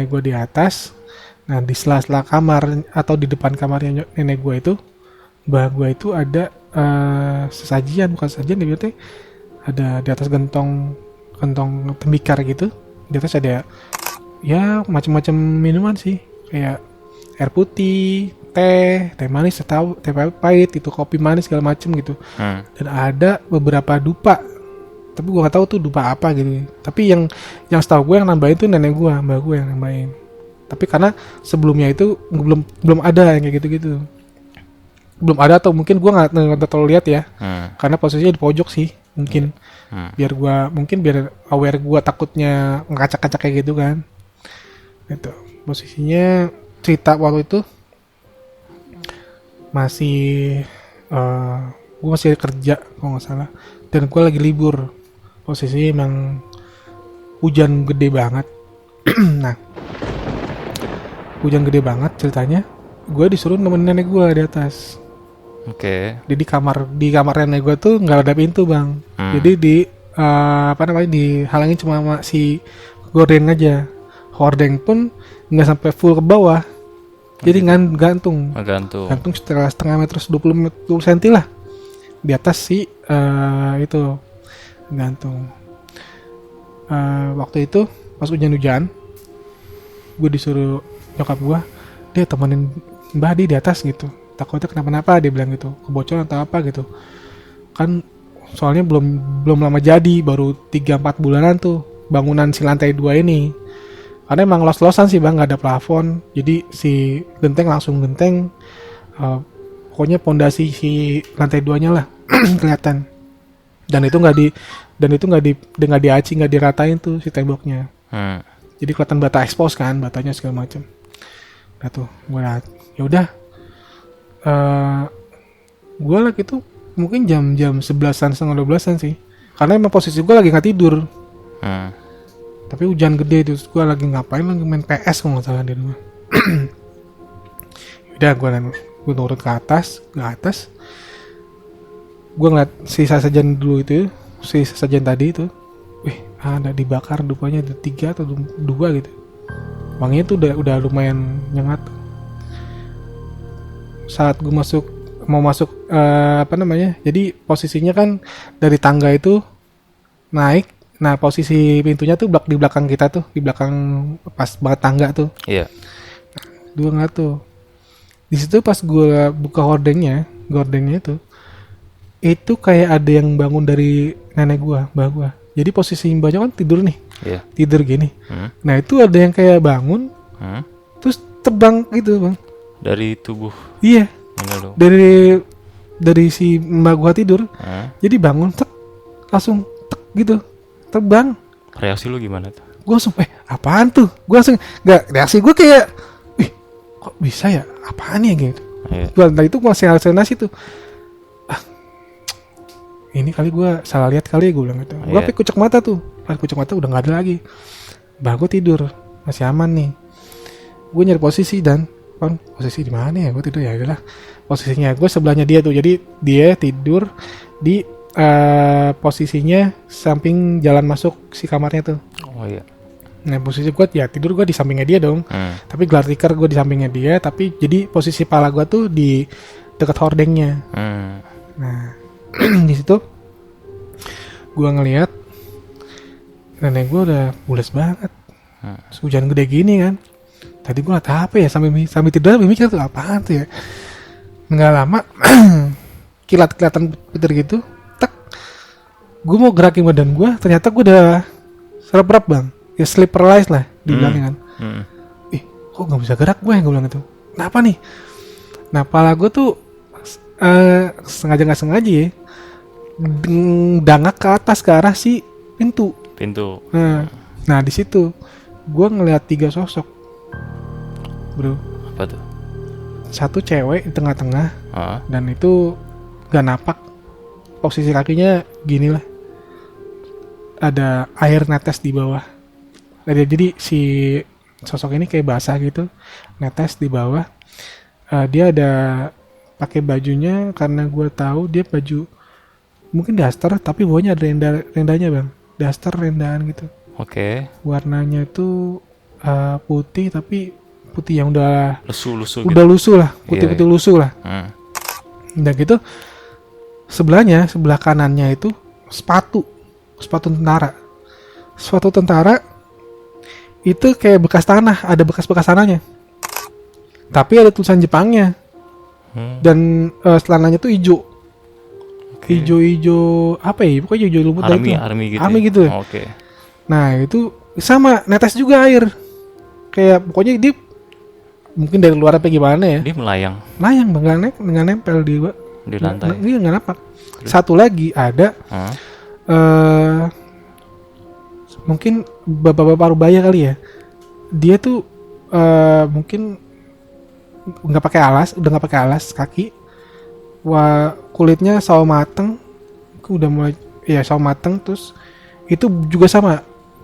Speaker 2: gue di atas. Nah di sela-sela kamar atau di depan kamarnya nenek gue itu, mbah gue itu ada sesajian, bukan sesajian dia bilang ada di atas gentong tembikar gitu. Di atas ada ya macam-macam minuman sih, kayak air putih, teh manis, teh pahit, itu kopi manis segala macam gitu. Dan ada beberapa dupa, tapi gue nggak tahu tuh dupa apa gitu. Tapi yang setahu gue yang nambahin tuh nenek gue, mbah gue yang nambahin. Tapi karena sebelumnya itu belum ada yang kayak gitu-gitu. Belum ada atau mungkin gue nggak terlalu lihat ya. Karena posisinya di pojok sih mungkin. Biar aware gue takutnya ngacak-ngacak kayak gitu kan. Gitu. Posisinya cerita waktu itu gue masih kerja kalau nggak salah. Dan gue lagi libur. Posisinya emang hujan gede banget. Nah, hujan gede banget ceritanya. Gue disuruh nemenin nenek gue di atas. Jadi di kamar nenek gue tuh nggak ada pintu bang. Jadi dihalangin cuma si gorden aja. hordeng pun nggak sampai full ke bawah. Jadi gantung setengah meter 20 cm lah di atas si itu gantung. Waktu itu pas hujan-hujan, gue disuruh nyokap gue, dia temenin Mbah di atas gitu, takutnya kenapa-napa, dia bilang gitu, kebocoran atau apa gitu kan, soalnya belum lama jadi, baru 3-4 bulanan tuh bangunan si lantai 2 ini. Karena emang los-losan sih bang, nggak ada plafon, jadi si genteng langsung genteng, pokoknya pondasi si lantai 2-nya lah kelihatan. Dan itu nggak diaci, nggak diratain tuh si temboknya. Jadi kelihatan bata expose kan, batanya segala macam. Nah tuh gue lihat, ya udah, gue lagi tuh mungkin jam 11-an setengah 12-an sih, karena emang posisi gue lagi nggak tidur. Tapi hujan gede, terus gue lagi ngapain, lagi main PS kalau nggak salah di rumah. Udah gue turun ke atas, gue ngeliat sisa sajian dulu itu, sisa sajian tadi itu, ada dibakar, rupanya ada 3 atau 2 gitu. Wanginya tuh udah lumayan nyengat. Saat gue mau masuk jadi posisinya kan dari tangga itu naik. Nah posisi pintunya tuh di belakang kita tuh, di belakang pas banget tangga tuh.
Speaker 1: Iya.
Speaker 2: Gue ngeliat tuh. Di situ pas gue buka gordengnya itu kayak ada yang bangun dari nenek gue, mbah gue. Jadi posisi mbahnya kan tidur nih, tidur gini. Nah itu ada yang kayak bangun, terus terbang gitu bang.
Speaker 1: Dari tubuh.
Speaker 2: Iya. Dari si mbah gue tidur. Jadi bangun, langsung gitu. Terbang.
Speaker 1: Reaksi lu gimana tuh?
Speaker 2: Gue langsung, apaan tuh? Gue langsung, reaksi gue kayak, kok bisa ya? Apaan ya gitu. Gue itu masih halusinasi tuh. Ini kali gue salah lihat kali ya, gue bilang gitu. Gue sampai kucek mata tuh. Pas kucek mata udah nggak ada lagi. Bah gue tidur, masih aman nih. Gue nyari posisi dan, posisi di mana ya? Gue tidur ya adalah posisinya. Gue sebelahnya dia tuh. Jadi dia tidur di posisinya samping jalan masuk si kamarnya tuh. Oh iya. Nah posisi gue ya tidur gue di sampingnya dia dong. Tapi gelar tikar gue di sampingnya dia. Tapi jadi posisi pala gue tuh di dekat hordengnya. Nah di situ gue ngelihat nenek gue udah bules banget. Hujan gede gini kan. Tadi gue liat apa ya, sambil tidur mikir tuh apaan tuh ya. Nggak lama kelihatan petir gitu. Gue mau gerakin badan gue, ternyata gue udah serap bang, ya sleep paralysis lah dibilangnya kan. Kok nggak bisa gerak gue bilang itu. Kenapa nih? Nah pala gue tuh sengaja nggak sengaja ya, dangak ke atas ke arah si pintu. Nah di situ gue ngeliat 3 sosok, bro.
Speaker 1: Apa tuh?
Speaker 2: Satu cewek di tengah-tengah, dan itu gak napak, posisi kakinya gini lah. Ada air netes di bawah. Jadi si sosok ini kayak basah gitu, netes di bawah. Dia ada pakai bajunya, karena gue tahu dia baju mungkin daster, tapi bawahnya ada rendanya bang, daster rendaan gitu.
Speaker 1: Oke.
Speaker 2: Warnanya itu putih, tapi putih yang udah
Speaker 1: lusuh
Speaker 2: udah gitu. Lusuh lah, putih-putih lusuh lah. Udah gitu sebelah kanannya itu sepatu tentara itu kayak bekas tanah, ada bekas tanahnya, tapi ada tulisan Jepangnya. Dan celananya tuh hijau. Hijau apa ya, pokoknya hijau lumut itu army gitu.
Speaker 1: Oke.
Speaker 2: Nah itu sama netes juga air, kayak pokoknya dia mungkin dari luar apa gimana ya, dia melayang nggak nempel di lantai. Dia nggak napak. Satu lagi ada mungkin bapak-bapak Rubaya kali ya, dia tuh mungkin udah nggak pakai alas kaki, kulitnya sawo mateng, udah mulai sawo mateng, terus itu juga sama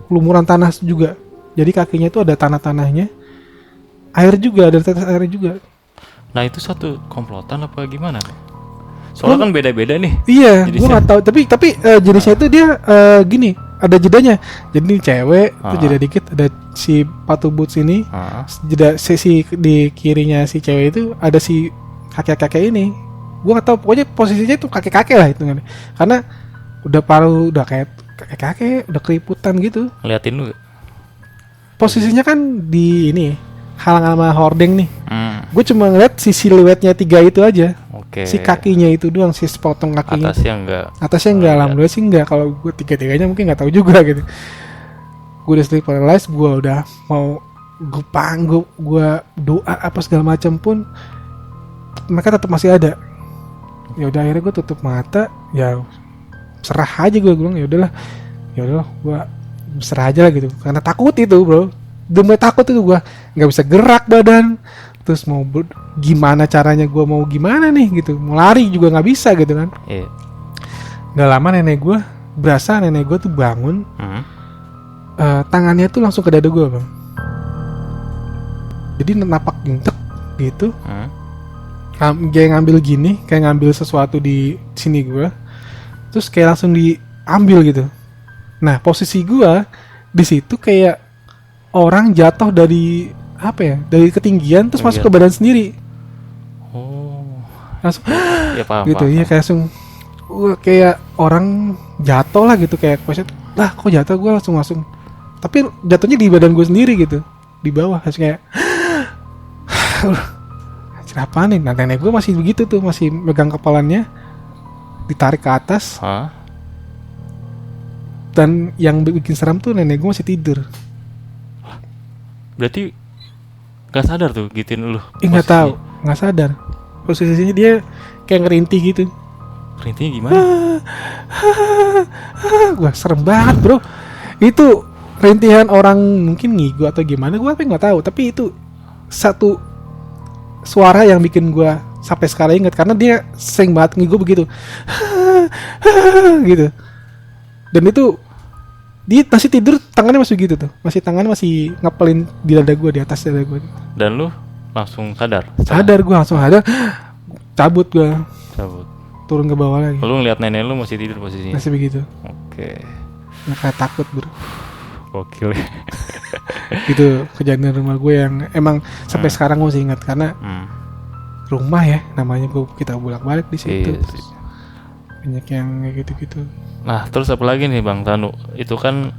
Speaker 2: lumuran tanah juga, jadi kakinya itu ada tanahnya, air juga, ada tetes air juga.
Speaker 1: Nah itu satu komplotan apa gimana? Soalnya kan beda-beda nih.
Speaker 2: Iya, gue nggak tahu. Tapi jenisnya itu dia gini, ada jedanya. Jadi ini cewek, itu jeda dikit ada si Patu Boots ini. Jeda sisi di kirinya si cewek itu ada si kakek-kakek ini. Gue gak tahu, pokoknya posisinya itu kakek-kakek lah itu. Karena udah paruh, udah kayak kakek-kakek, udah keriputan gitu.
Speaker 1: Ngeliatin lu.
Speaker 2: Posisinya kan di ini halang sama hordeng nih. Gue cuma ngeliat si siluetnya 3 itu aja. Si kakinya itu doang, si sepotong kakinya. Atasnya enggak, alhamdulillah sih enggak. Kalau gue 3-3-nya mungkin nggak tahu juga gitu. Gue udah sleep paralyzed, gue udah mau gue pangguk, gue doa apa segala macam pun mereka tetap masih ada. Ya udah akhirnya gue tutup mata, ya serah aja gue bilang ya udahlah gue serah aja lah gitu. Karena takut itu bro, udah takut itu gue nggak bisa gerak badan. Terus mau gimana caranya gue mau gimana nih gitu, mau lari juga nggak bisa gitu kan. Nggak lama nenek gue tuh bangun, tangannya tuh langsung ke dada gue bang. Jadi napak gintek gitu, kayak ngambil gini, kayak ngambil sesuatu di sini gue, terus kayak langsung diambil gitu. Nah posisi gue di situ kayak orang jatuh dari apa ya, dari ketinggian terus masuk ke badan sendiri. Langsung
Speaker 1: ya paham,
Speaker 2: gitu ya, kayak langsung kayak orang jatuh lah gitu, kayak lah kok jatuh, gue langsung tapi jatuhnya di badan gue sendiri gitu, di bawah. Terus kayak apa nih. Nah nenek gue masih begitu tuh, masih megang kepalanya ditarik ke atas. Dan yang bikin seram tuh nenek gue masih tidur.
Speaker 1: Berarti gak sadar tuh gituin lu?
Speaker 2: Nggak tahu, nggak sadar. Posisinya dia kayak ngerintih gitu.
Speaker 1: Ngerintihnya gimana?
Speaker 2: Wah serem banget bro. Itu rintihan orang mungkin ngigo atau gimana, gue nggak tahu. Tapi itu satu suara yang bikin gue sampai sekarang ingat, karena dia sering banget ngigo begitu. Gitu. Dan itu dia masih tidur, tangannya masih gitu tuh, tangannya masih ngepelin di dada gue, di atas dada gue.
Speaker 1: Dan lu langsung sadar?
Speaker 2: Sadar, gue langsung sadar. Cabut, turun ke bawah lagi.
Speaker 1: Lu ngeliat nenek lu masih tidur posisinya?
Speaker 2: Masih begitu.
Speaker 1: Oke.
Speaker 2: Kayak takut bro.
Speaker 1: Gokil ya.
Speaker 2: Itu kejadian rumah gue yang emang sampai sekarang gue masih ingat, karena rumah ya namanya, kita bolak-balik di situ. Banyak yang kayak gitu-gitu.
Speaker 1: Nah terus apa lagi nih Bang Tanu? Itu kan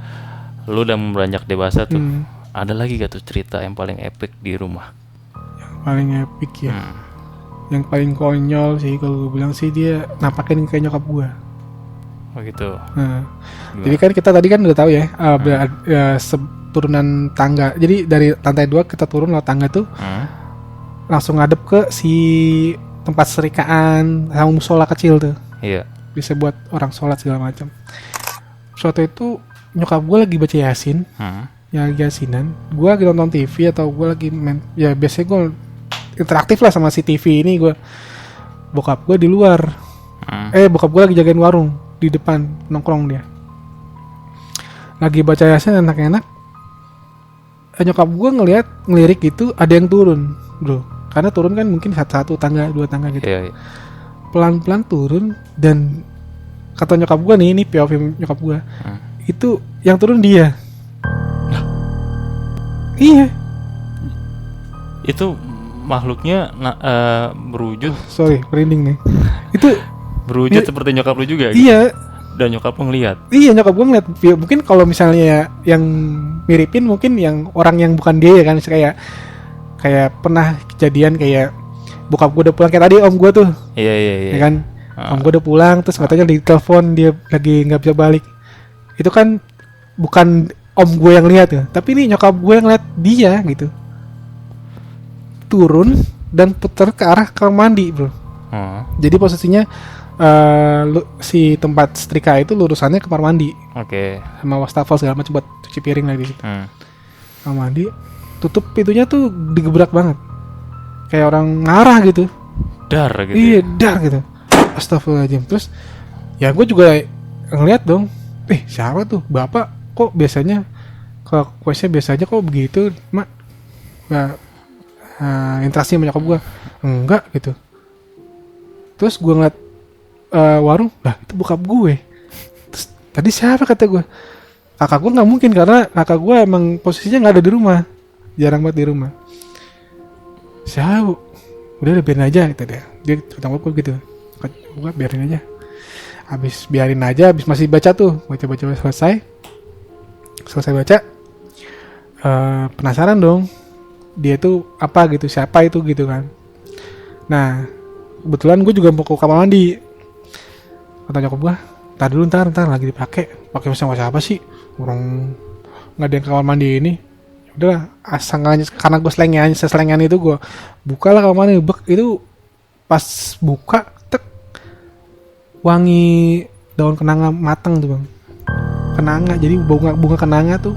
Speaker 1: lu udah beranjak dewasa tuh. Ada lagi gak tuh cerita yang paling epic di rumah?
Speaker 2: Yang paling epic ya, yang paling konyol sih kalau gue bilang sih, dia nampakin kayak nyokap gue.
Speaker 1: Oh gitu.
Speaker 2: Nah, jadi kan kita tadi kan udah tahu ya, turunan tangga. Jadi dari lantai 2 kita turun lewat tangga tuh, langsung ngadep ke si tempat serikaan sama musola kecil tuh.
Speaker 1: Iya.
Speaker 2: Bisa buat orang sholat segala macam. Suatu itu nyokap gue lagi baca yasin, ya lagi yasinan. Gue lagi nonton TV atau gue lagi main, ya biasanya gue interaktif lah sama si TV ini. Gue, bokap gue di luar, bokap gue lagi jagain warung di depan, nongkrong dia. Lagi baca yasin enak-enak. Nyokap gue ngelirik gitu, ada yang turun, bro. Karena turun kan mungkin satu tangga, 2 tangga gitu.
Speaker 1: Iya.
Speaker 2: Pelan-pelan turun, dan kata nyokap gue nih, ini POV nyokap gue, itu yang turun dia. Iya.
Speaker 1: Itu makhluknya berwujud.
Speaker 2: Sorry, merinding nih. Itu
Speaker 1: berwujud seperti nyokap lu juga?
Speaker 2: Iya.
Speaker 1: Gitu? Dan nyokap lu ngeliat? Iya,
Speaker 2: nyokap gue ngeliat. Mungkin kalau misalnya yang miripin, mungkin yang orang yang bukan dia ya kan, kayak pernah kejadian kayak bokap gue udah pulang kayak tadi om gue tuh.
Speaker 1: Iya.
Speaker 2: Ya kan, om gue udah pulang, terus katanya di telepon dia lagi nggak bisa balik. Itu kan bukan om gue yang lihat ya, tapi ini nyokap gue yang lihat dia gitu. Turun dan putar ke arah kamar mandi bro. Jadi posisinya si tempat setrika itu lurusannya ke kamar mandi.
Speaker 1: Oke.
Speaker 2: Sama wastafel segala macam buat cuci piring lagi di situ. Kamar mandi, tutup pintunya tuh digebrak banget. Kayak orang ngarah gitu.
Speaker 1: Dar gitu.
Speaker 2: Iya, dar gitu. Astagfirullahaladzim. Terus ya gue juga ngeliat dong. Siapa tuh? Bapak kok biasanya ke kuesnya biasanya kok begitu, mak? Interaksi sama nyokap gue enggak gitu. Terus gue ngeliat warung, lah itu bokap gue. Terus tadi siapa kata gue? Kakak gue nggak mungkin karena kakak gue emang posisinya nggak ada di rumah, jarang banget di rumah. Siapa? Udah biarin aja kata dia cerita gue gitu. Gue biarin aja. Biarin aja, habis masih baca selesai baca. Penasaran dong, dia tuh apa gitu, siapa itu gitu kan. Nah, kebetulan gue juga mau ke kamar mandi. Kata nyokap gue, ntar lagi pakai mesin apa sih? Orang nggak ada yang kamar mandi ini. Udah, karena gue selengan itu gue buka lah kamar mandi. Itu pas buka, wangi daun kenanga matang tuh bang. Kenanga, jadi bunga kenanga tuh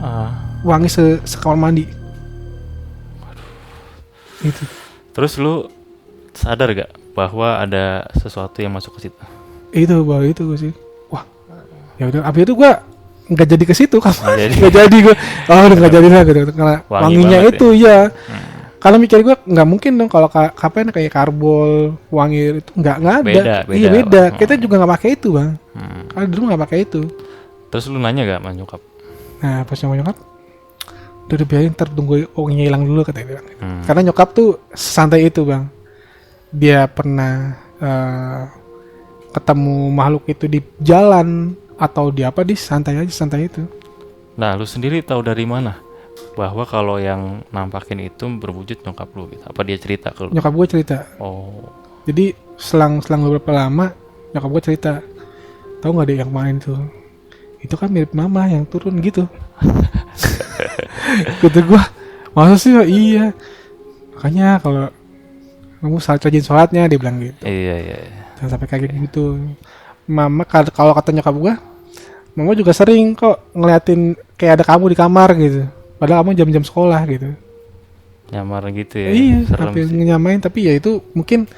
Speaker 2: wangi sekamar mandi. Itu.
Speaker 1: Terus lu sadar gak bahwa ada sesuatu yang masuk ke situ?
Speaker 2: Itu baru itu gue sih. Wah, ya udah. Abis itu gue nggak jadi ke situ kan? Nggak jadi gue. Udah nggak jadi lah gitu. Karena wanginya itu ya. Kalau mikir gue nggak mungkin dong kalau kapan kayak karbol wangi itu nggak ada. Iya beda. Kita juga nggak pakai itu bang. Kalau dulu nggak pakai itu.
Speaker 1: Terus lu nanya gak sama nyokap?
Speaker 2: Nah pas sama nyokap, udah biarin tunggu wanginya hilang dulu katanya. Karena nyokap tuh santai itu bang. Dia pernah ketemu makhluk itu di jalan atau di apa, di santai itu.
Speaker 1: Nah lu sendiri tahu dari mana bahwa kalau yang nampakin itu berwujud nyokap lu gitu? Apa dia cerita ke lu?
Speaker 2: Nyokap gue cerita.
Speaker 1: Oh.
Speaker 2: Jadi selang beberapa lama nyokap gue cerita, tahu nggak deh yang main tuh, itu kan mirip mama yang turun gitu. Kata gue, masa sih? Iya, makanya kalau kamu rajin sholatnya, dia bilang gitu.
Speaker 1: Iya.
Speaker 2: Jangan sampai kayak gitu. Mama kalau kata nyokap gue, mama juga sering kok ngeliatin kayak ada kamu di kamar gitu. Padahal kamu jam-jam sekolah gitu.
Speaker 1: Nyamar gitu ya.
Speaker 2: Iya, tapi nyamain. Tapi ya itu mungkin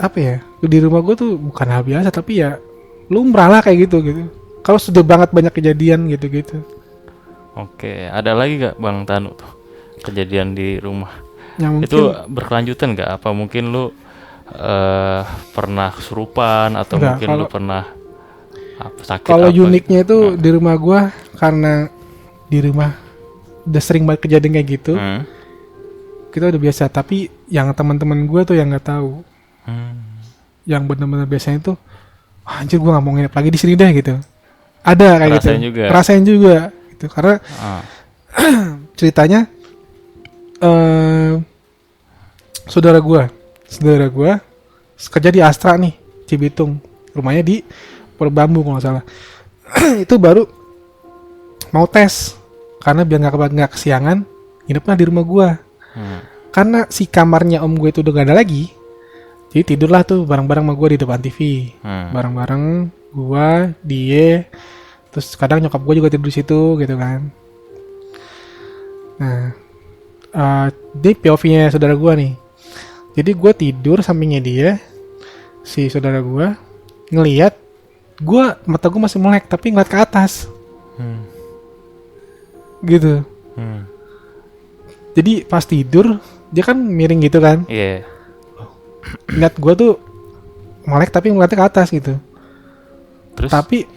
Speaker 2: apa ya? Di rumah gue tuh bukan hal biasa, tapi ya lumrah lah kayak gitu. Kalau sudah banyak kejadian gitu.
Speaker 1: Oke, ada lagi gak Bang Tanu tuh kejadian di rumah?
Speaker 2: Mungkin,
Speaker 1: itu berkelanjutan gak? Apa mungkin lu pernah kesurupan atau enggak, mungkin lu pernah sakit?
Speaker 2: Kalau uniknya itu di rumah gue, karena di rumah udah sering banget kejadian kayak gitu, kita udah biasa. Tapi yang teman-teman gue tuh yang nggak tahu, yang benar-benar biasanya tuh, anjir gue nggak mau nginep lagi di sini deh gitu. Ada kayak rasain juga gitu. Karena ceritanya saudara gue kerja di Astra nih, Cibitung, rumahnya di Perbambu kalau nggak salah. Itu baru mau tes karena biar nggak kesiangan, nginepnya di rumah gue. Karena si kamarnya om gue itu udah gak ada lagi, jadi tidurlah tuh bareng-bareng sama gue di depan TV. Bareng-bareng gue, dia, terus kadang nyokap gue juga tidur di situ gitu kan. Nah, ini POV-nya saudara gue nih. Jadi gue tidur sampingnya dia, si saudara gue ngelihat gue, mata gue masih melek tapi ngeliat ke atas. Gitu. Jadi pas tidur dia kan miring gitu kan.
Speaker 1: Iya.
Speaker 2: Lihat gue tuh melek tapi ngeliatnya ke atas gitu.
Speaker 1: Terus?
Speaker 2: Tapi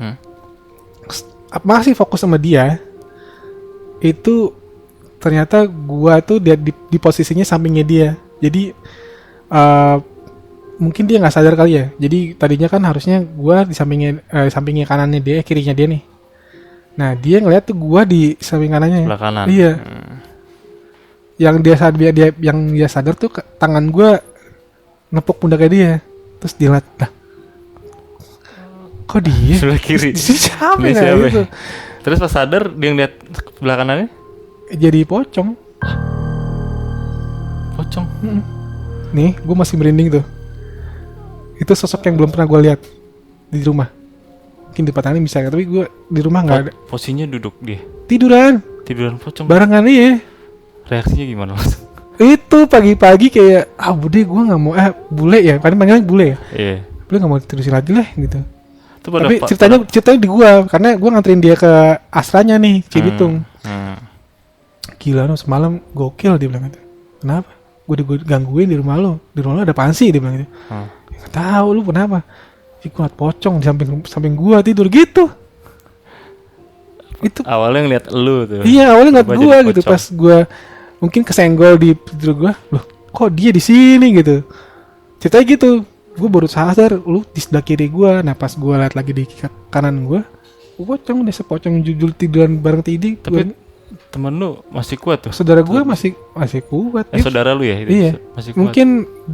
Speaker 2: masih fokus sama dia. Itu ternyata gue tuh dia di posisinya sampingnya dia. Jadi mungkin dia nggak sadar kali ya. Jadi tadinya kan harusnya gue di sampingnya kanannya dia, kirinya dia nih. Nah dia ngeliat tuh gue di samping kanannya.
Speaker 1: Sebelah kanan.
Speaker 2: Iya. Yang dia sadar tuh tangan gue nepuk pundaknya dia. Terus dia liat, nah kok dia?
Speaker 1: Sebelah kiri.
Speaker 2: Siapa ya gitu.
Speaker 1: Terus pas sadar dia ngeliat sebelah kanannya?
Speaker 2: Jadi pocong.
Speaker 1: Pocong.
Speaker 2: Nih, gue masih merinding tuh. Itu sosok yang belum pernah gue lihat di rumah. Mungkin di Patani bisa, tapi gue di rumah nggak ada.
Speaker 1: Posisinya duduk dia.
Speaker 2: Tiduran
Speaker 1: pocong.
Speaker 2: Barengan iya.
Speaker 1: Reaksinya gimana mas?
Speaker 2: Itu pagi-pagi kayak, bude gue nggak mau, bule ya, paling panggilnya bule ya.
Speaker 1: Iya.
Speaker 2: Bule nggak mau terusin lagi lah gitu.
Speaker 1: Tapi
Speaker 2: ceritanya di gue, karena gue nganterin dia ke asranya nih, Cibitung. Gila no, semalam gokil dia bilang gitu. Kenapa? Gue digangguin di rumah lo ada apaan sih dia bilang gitu. Gak tahu lu kenapa. Gue ngeliat pocong di samping gue tidur gitu. Itu
Speaker 1: Awalnya ngeliat lu tuh.
Speaker 2: iya awalnya ngeliat
Speaker 1: Berubah
Speaker 2: gue
Speaker 1: jadi
Speaker 2: gitu,
Speaker 1: pocong.
Speaker 2: pas gue mungkin kesenggol di tidur gue, loh kok dia di sini gitu. Ceritanya gitu, gue baru sadar lu di sebelah kiri gue. Nah pas gue liat lagi di kanan gue, pocong deh, sepocong jujur tiduran bareng Tidi.
Speaker 1: Tapi temen lu masih kuat tuh.
Speaker 2: Saudara gue masih kuat. Dia
Speaker 1: Saudara lu ya itu
Speaker 2: iya,
Speaker 1: masih kuat.
Speaker 2: mungkin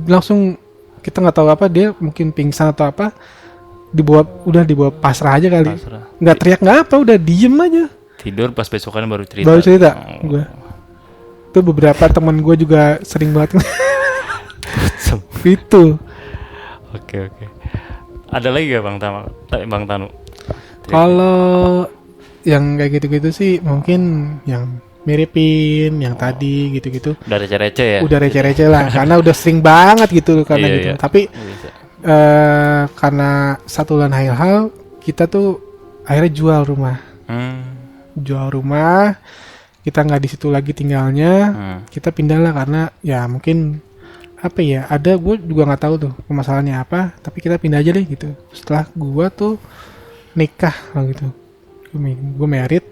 Speaker 2: langsung kita nggak tahu apa, dia mungkin pingsan atau apa, dibawa pasrah aja kali,
Speaker 1: Pasrah.
Speaker 2: nggak teriak nggak apa, udah diem aja.
Speaker 1: Tidur pas besokan baru cerita.
Speaker 2: Baru cerita
Speaker 1: Oh.
Speaker 2: gue. Tuh beberapa teman gue juga sering banget itu.
Speaker 1: Oke. Ada lagi gak Bang Tanu?
Speaker 2: Kalau yang kayak gitu-gitu sih mungkin yang miripin yang tadi gitu-gitu.
Speaker 1: Udah receh-receh ya?
Speaker 2: Udah receh-receh lah karena udah sering banget gitu karena
Speaker 1: Iya,
Speaker 2: gitu.
Speaker 1: iya.
Speaker 2: Tapi
Speaker 1: Bisa.
Speaker 2: karena satu dan hal kita tuh akhirnya jual rumah. Kita nggak di situ lagi tinggalnya. Kita pindah lah karena ya mungkin apa ya, ada gue juga nggak tahu tuh permasalahannya apa, tapi kita pindah aja deh gitu. Setelah gue tuh nikah lah gitu, gue married,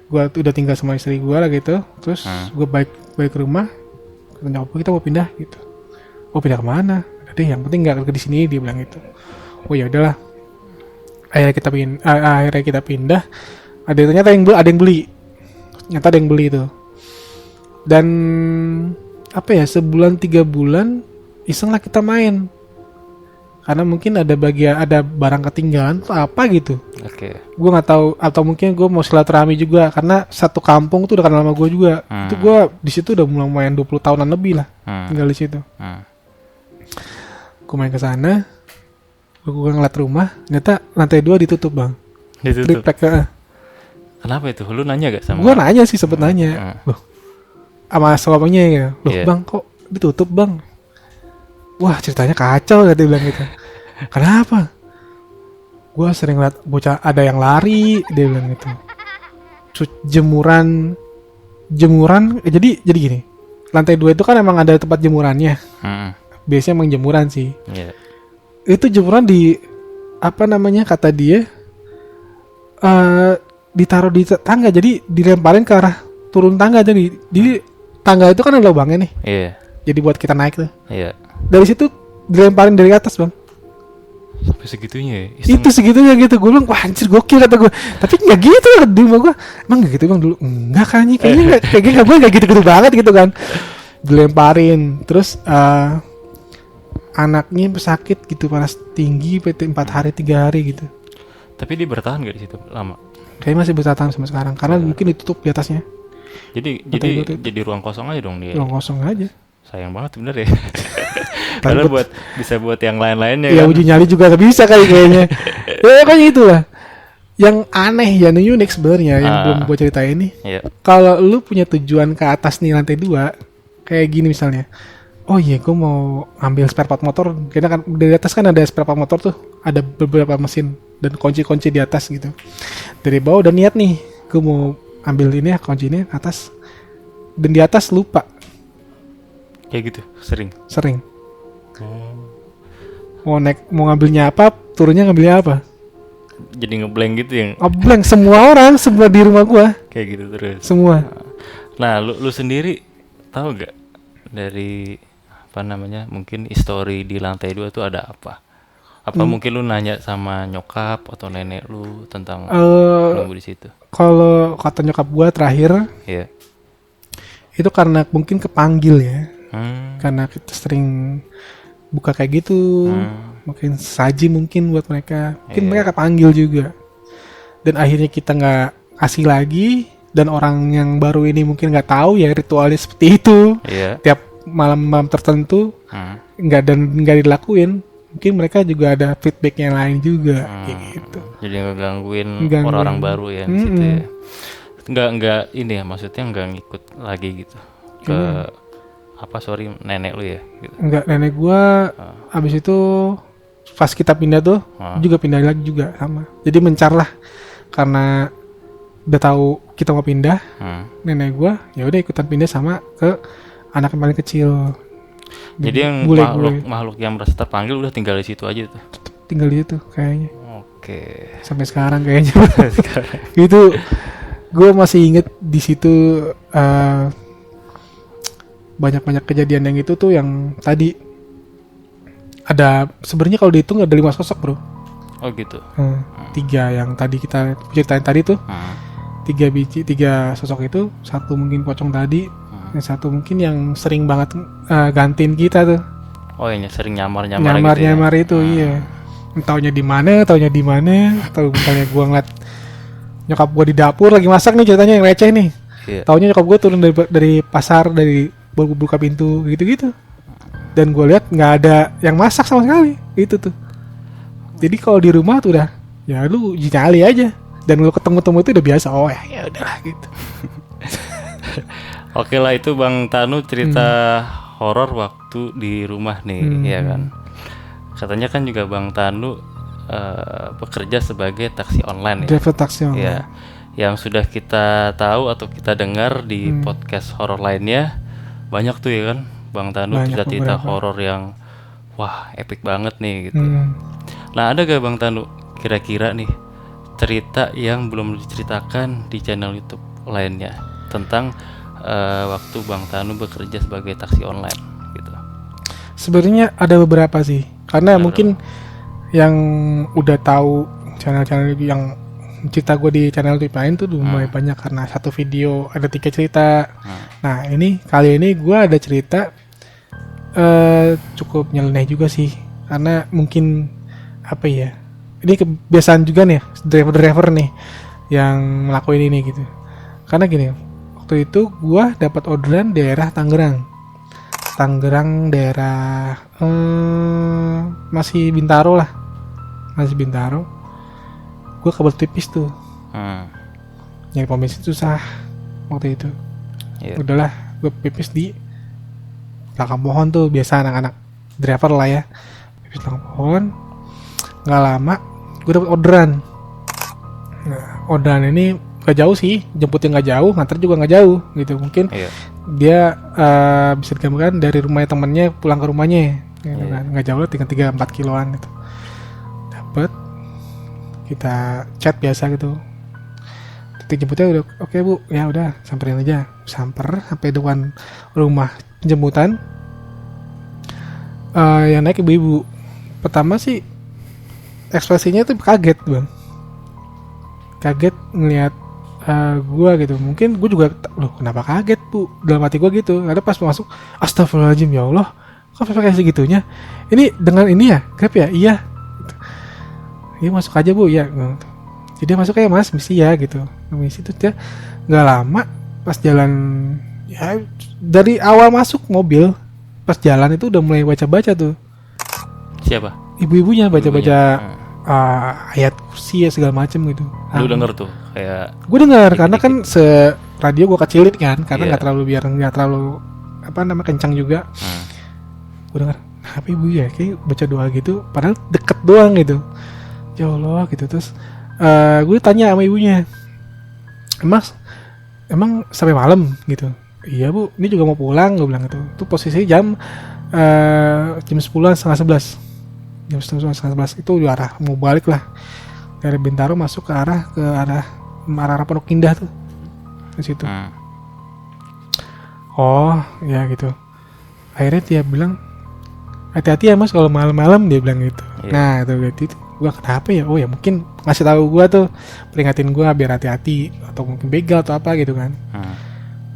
Speaker 2: gue udah tinggal sama istri gue lah gitu. Terus gue balik ke rumah, kata nyokap gue, kita mau pindah gitu. Oh pindah kemana? Udah deh, yang penting nggak di sini, dia bilang gitu. Oh ya udahlah. Akhirnya kita pindah. Ternyata ada yang beli. Ternyata ada yang beli itu. Dan apa ya, sebulan 3 bulan iseng lah kita main. Karena mungkin ada barang ketinggalan atau apa gitu.
Speaker 1: Oke.
Speaker 2: Gue nggak tahu, atau mungkin gue mau silaturahmi juga karena satu kampung tuh udah kenal sama gue juga. Itu gue di situ udah lumayan 20 tahunan lebih lah tinggal di situ. Gue main ke sana, gue ngeliat rumah, ternyata lantai 2 ditutup bang.
Speaker 1: Ditutup.
Speaker 2: Triplek.
Speaker 1: Kenapa itu? Lu nanya gak sama?
Speaker 2: Gue nanya sih, sempet nanya. Loh, sama suaminya ya. Loh
Speaker 1: Iya.
Speaker 2: bang, kok ditutup bang? Wah ceritanya kacau, dia bilang gitu. Kenapa? Gue sering liat bocah ada yang lari, dia bilang gitu. Jemuran. Jadi gini. Lantai 2 itu kan emang ada tempat jemurannya. Biasanya emang jemuran sih.
Speaker 1: Iya.
Speaker 2: Itu jemuran di apa namanya, kata dia ditaruh di tangga, jadi dilemparin ke arah turun tangga. Jadi tangga itu kan ada lubangnya nih.
Speaker 1: Iya.
Speaker 2: Jadi buat kita naik tuh.
Speaker 1: Iya.
Speaker 2: Dari situ dilemparin dari atas bang.
Speaker 1: Sampai segitunya ya?
Speaker 2: Itu segitunya gitu. Gue bilang wah anjir gokil, kata gue. Tapi nggak gitu lah di rumah gue. Emang nggak gitu bang dulu? Enggak kan, kayaknya gue nggak gitu-gitu banget gitu kan. Dilemparin. Terus anaknya sakit gitu, panas tinggi 4 hari 3 hari gitu.
Speaker 1: Tapi dia bertahan gak di situ lama?
Speaker 2: Kayaknya masih bertahan sampai sekarang karena mungkin ditutup di atasnya.
Speaker 1: Jadi ruang kosong aja dong dia.
Speaker 2: Ruang kosong aja.
Speaker 1: Sayang banget bener ya. Padahal bisa buat yang lain-lainnya
Speaker 2: Ya
Speaker 1: kan.
Speaker 2: uji nyali juga bisa kayaknya. Ya kan itulah. Yang aneh ya, unik sebenarnya yang belum gue ceritain nih.
Speaker 1: Iya.
Speaker 2: Kalau lu punya tujuan ke atas nih lantai 2, kayak gini misalnya. Oh iya, gue mau ambil spare part motor. Karena kan dari atas kan ada spare part motor tuh, ada beberapa mesin dan kunci-kunci di atas gitu. Dari bawah udah niat nih, gue mau ambil ini ya, kunci ini atas. Dan di atas lupa.
Speaker 1: Kayak gitu, sering.
Speaker 2: Mau ngambilnya apa, turunnya ngambilnya apa.
Speaker 1: Jadi ngeblank gitu yang
Speaker 2: Ngeblank semua orang, semua di rumah gue.
Speaker 1: kayak gitu terus.
Speaker 2: Semua.
Speaker 1: Nah, lu sendiri tahu gak dari apa namanya, mungkin histori di lantai 2 tuh ada apa? Apa mungkin lu nanya sama nyokap atau nenek lu tentang nunggu di situ?
Speaker 2: Kalau kata nyokap gue terakhir,
Speaker 1: Iya.
Speaker 2: itu karena mungkin kepanggil ya. Karena kita sering buka kayak gitu, mungkin saji mungkin buat mereka. Mungkin mereka kepanggil juga. Dan akhirnya kita nggak kasih lagi, dan orang yang baru ini mungkin nggak tahu ya ritualnya seperti itu.
Speaker 1: Iya.
Speaker 2: Tiap malam-malam tertentu nggak dilakuin. Mungkin mereka juga ada feedback yang lain juga kayak gitu.
Speaker 1: Jadi ngegangguin orang-orang baru ya di situ ya. Nggak ini ya, maksudnya nggak ngikut lagi gitu ke nenek lu ya gitu.
Speaker 2: Enggak, nenek gua abis itu pas kita pindah tuh juga pindah lagi juga sama. Jadi mencar lah karena udah tahu kita mau pindah. Nenek gua ya udah ikutan pindah sama ke anak yang paling kecil.
Speaker 1: Jadi yang makhluk yang merasa terpanggil udah tinggal di situ aja tuh.
Speaker 2: Tinggal di situ kayaknya.
Speaker 1: Oke. Oke.
Speaker 2: sampai sekarang kayaknya.
Speaker 1: Sekarang.
Speaker 2: Itu gue masih inget di situ banyak kejadian yang itu tuh yang tadi ada sebenarnya kalau dihitung ada 5 sosok bro.
Speaker 1: Oh gitu.
Speaker 2: 3 yang tadi kita ceritain tadi tuh.
Speaker 1: Hmm.
Speaker 2: 3 sosok itu, satu mungkin pocong tadi, yang satu mungkin yang sering banget gantiin kita tuh.
Speaker 1: Oh yang sering nyamar-nyamar gitu ya.
Speaker 2: Nyamar itu iya. Taunya di mana, atau misalnya gua ngeliat nyokap gua di dapur lagi masak nih, ceritanya yang receh nih.
Speaker 1: Iya.
Speaker 2: Taunya nyokap gua turun dari pasar, dari buka pintu gitu-gitu. Dan gua lihat nggak ada yang masak sama sekali. Itu tuh. Jadi kalau di rumah tuh udah ya lu nyali aja. Dan lu ketemu-temu itu udah biasa. Oh ya udahlah gitu.
Speaker 1: Oke lah, itu Bang Tanu cerita horor waktu di rumah nih, ya kan. Katanya kan juga Bang Tanu bekerja sebagai taksi online ya.
Speaker 2: Driver taksi online.
Speaker 1: Ya, yang sudah kita tahu atau kita dengar di podcast horor lainnya banyak tuh ya kan, Bang Tanu
Speaker 2: Banyak
Speaker 1: cerita-cerita
Speaker 2: beberapa.
Speaker 1: horor yang wah epic banget nih gitu.
Speaker 2: Hmm.
Speaker 1: Nah ada gak Bang Tanu kira-kira nih cerita yang belum diceritakan di channel YouTube lainnya tentang waktu Bang Tanu bekerja sebagai taksi online gitu?
Speaker 2: Sebenarnya ada beberapa sih, karena mungkin yang udah tahu channel-channel yang cerita gue di channel YouTube lain tuh lumayan banyak karena satu video ada 3 cerita. Nah kali ini gue ada cerita cukup nyeleneh juga sih, karena mungkin apa ya, ini kebiasaan juga nih driver nih yang ngelakuin ini gitu. Karena gini, waktu itu gue dapat orderan daerah Tangerang daerah masih Bintaro lah, gue kabel tipis tuh, nyari pom bensin susah waktu itu. Udahlah gue pipis di belakang pohon tuh, biasa anak-anak driver lah ya, pipis belakang pohon. Nggak lama gue dapet orderan. Nah orderan ini gak jauh sih, jemputnya nggak jauh, nganter juga nggak jauh gitu. Mungkin dia bisa digambarkan dari rumahnya temennya pulang ke rumahnya gitu kan. Nggak jauh lah, tinggal 3-4 kiloan gitu. Dapet, kita chat biasa gitu, titik jemputnya udah oke bu, ya udah samperin aja. Sampai depan rumah jemputan. Yang naik ibu-ibu. Pertama sih ekspresinya tuh kaget bang, kaget ngeliat gua gitu. Mungkin gua juga, loh kenapa kaget bu, dalam hati gua gitu. Karena pas masuk, astagfirullahaladzim ya Allah, kok pakai segitunya, ini dengan ini ya Grab ya, iya masuk aja bu ya. Jadi masuk aja mas, misi ya gitu. Misi tuh dia nggak lama pas jalan ya, dari awal masuk mobil pas jalan itu udah mulai baca-baca tuh.
Speaker 1: Siapa?
Speaker 2: Ibu-ibunya baca-baca ayat kursi ya segala macem gitu.
Speaker 1: Lu denger tuh kayak?
Speaker 2: Gue denger karena kan radio gue kecilin kan, karena nggak terlalu biar nggak terlalu kencang juga. Gue denger, apa ibu ya kayak baca doa gitu, padahal deket doang gitu. Ya Allah gitu. Terus gue tanya sama ibunya, emang sampai malam gitu? Iya bu, ini juga mau pulang, gue bilang gitu. Itu posisinya jam 10-an, setengah 11. Jam 10-11 itu di arah mau balik lah dari Bintaro masuk ke arah Pondok Indah tuh di situ. Oh ya gitu. Akhirnya dia bilang hati-hati ya mas kalau malam-malam, dia bilang gitu. Nah itu berarti gua kenapa ya? Oh ya mungkin ngasih tahu gua tuh, peringatin gua biar hati-hati, atau mungkin begal atau apa gitu kan.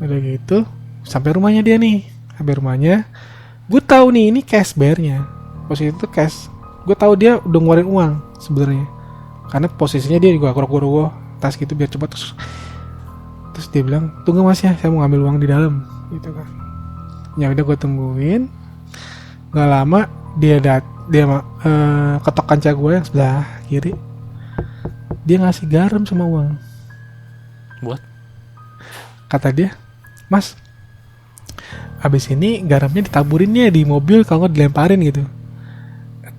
Speaker 2: Udah gitu sampai rumahnya dia nih. Sampai rumahnya gue tahu nih ini cash bayarnya. Posisi itu cash. Gue tahu dia udah ngeluarin uang sebenarnya. Karena posisinya dia juga goro-goro tas gitu biar cepat. Terus dia bilang, "Tunggu Mas ya, saya mau ngambil uang di dalam." Gitu kan. Ya udah gue tungguin. Gak lama dia ketok kaca gue yang sebelah kiri. Dia ngasih garam sama uang.
Speaker 1: Buat?
Speaker 2: Kata dia, "Mas, abis ini garamnya ditaburinnya di mobil, kalau nggak dilemparin gitu."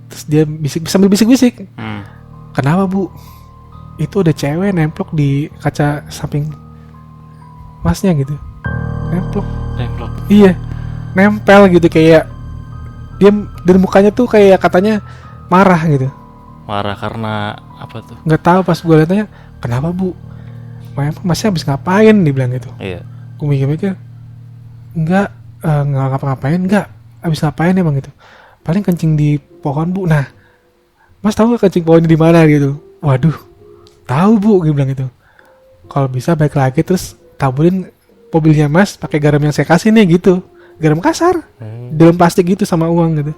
Speaker 2: Terus dia sambil bisik-bisik, "Kenapa bu? Itu ada cewek nemplok di kaca samping masnya gitu." Nemplok? Iya, nempel gitu, kayak dia dari mukanya tuh kayak katanya marah gitu.
Speaker 1: Marah karena apa tuh?
Speaker 2: Nggak tahu, pas gue liatnya, kenapa bu? Masnya habis ngapain? Dibilang gitu.
Speaker 1: Iya.
Speaker 2: Gue mikir-mikir, nggak ngapa-ngapain, nggak habis ngapain emang gitu. Paling kencing di pohon bu. Nah, mas tahu nggak kencing pohonnya di mana gitu? Waduh, tahu bu, gue bilang gitu. Kalau bisa balik lagi terus taburin mobilnya mas pakai garam yang saya kasih nih gitu. Garam kasar dalam plastik gitu sama uang gitu.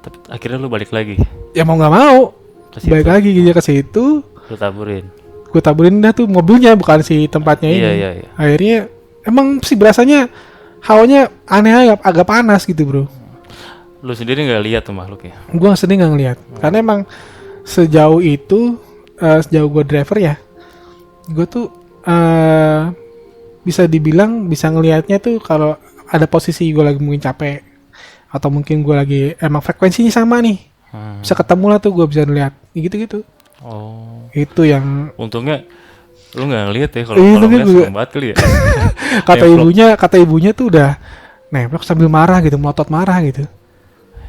Speaker 1: Tapi akhirnya lu balik lagi
Speaker 2: Ya mau nggak mau
Speaker 1: ke situ.
Speaker 2: balik lagi gitu ke situ.
Speaker 1: Lu taburin.
Speaker 2: Gue taburin dah tuh mobilnya, bukan si tempatnya ini.
Speaker 1: Iya.
Speaker 2: Akhirnya emang sih berasanya hawanya aneh, agak panas gitu bro.
Speaker 1: Lu sendiri nggak lihat tuh makhluknya?
Speaker 2: Gue sendiri nggak ngeliat karena emang sejauh itu sejauh gue driver ya, gue tuh bisa dibilang bisa ngelihatnya tuh kalau ada posisi gue lagi mungkin capek atau mungkin gue lagi emang frekuensinya sama nih, bisa ketemu lah tuh, gue bisa ngeliat gitu-gitu.
Speaker 1: Oh.
Speaker 2: Itu yang
Speaker 1: Untungnya lu nggak ngeliat ya, kalau
Speaker 2: Iya,
Speaker 1: kalau
Speaker 2: tapi
Speaker 1: ngeliat
Speaker 2: gue-
Speaker 1: serem banget kali ya.
Speaker 2: kata ibunya tuh udah nemplok sambil marah gitu, melotot marah gitu.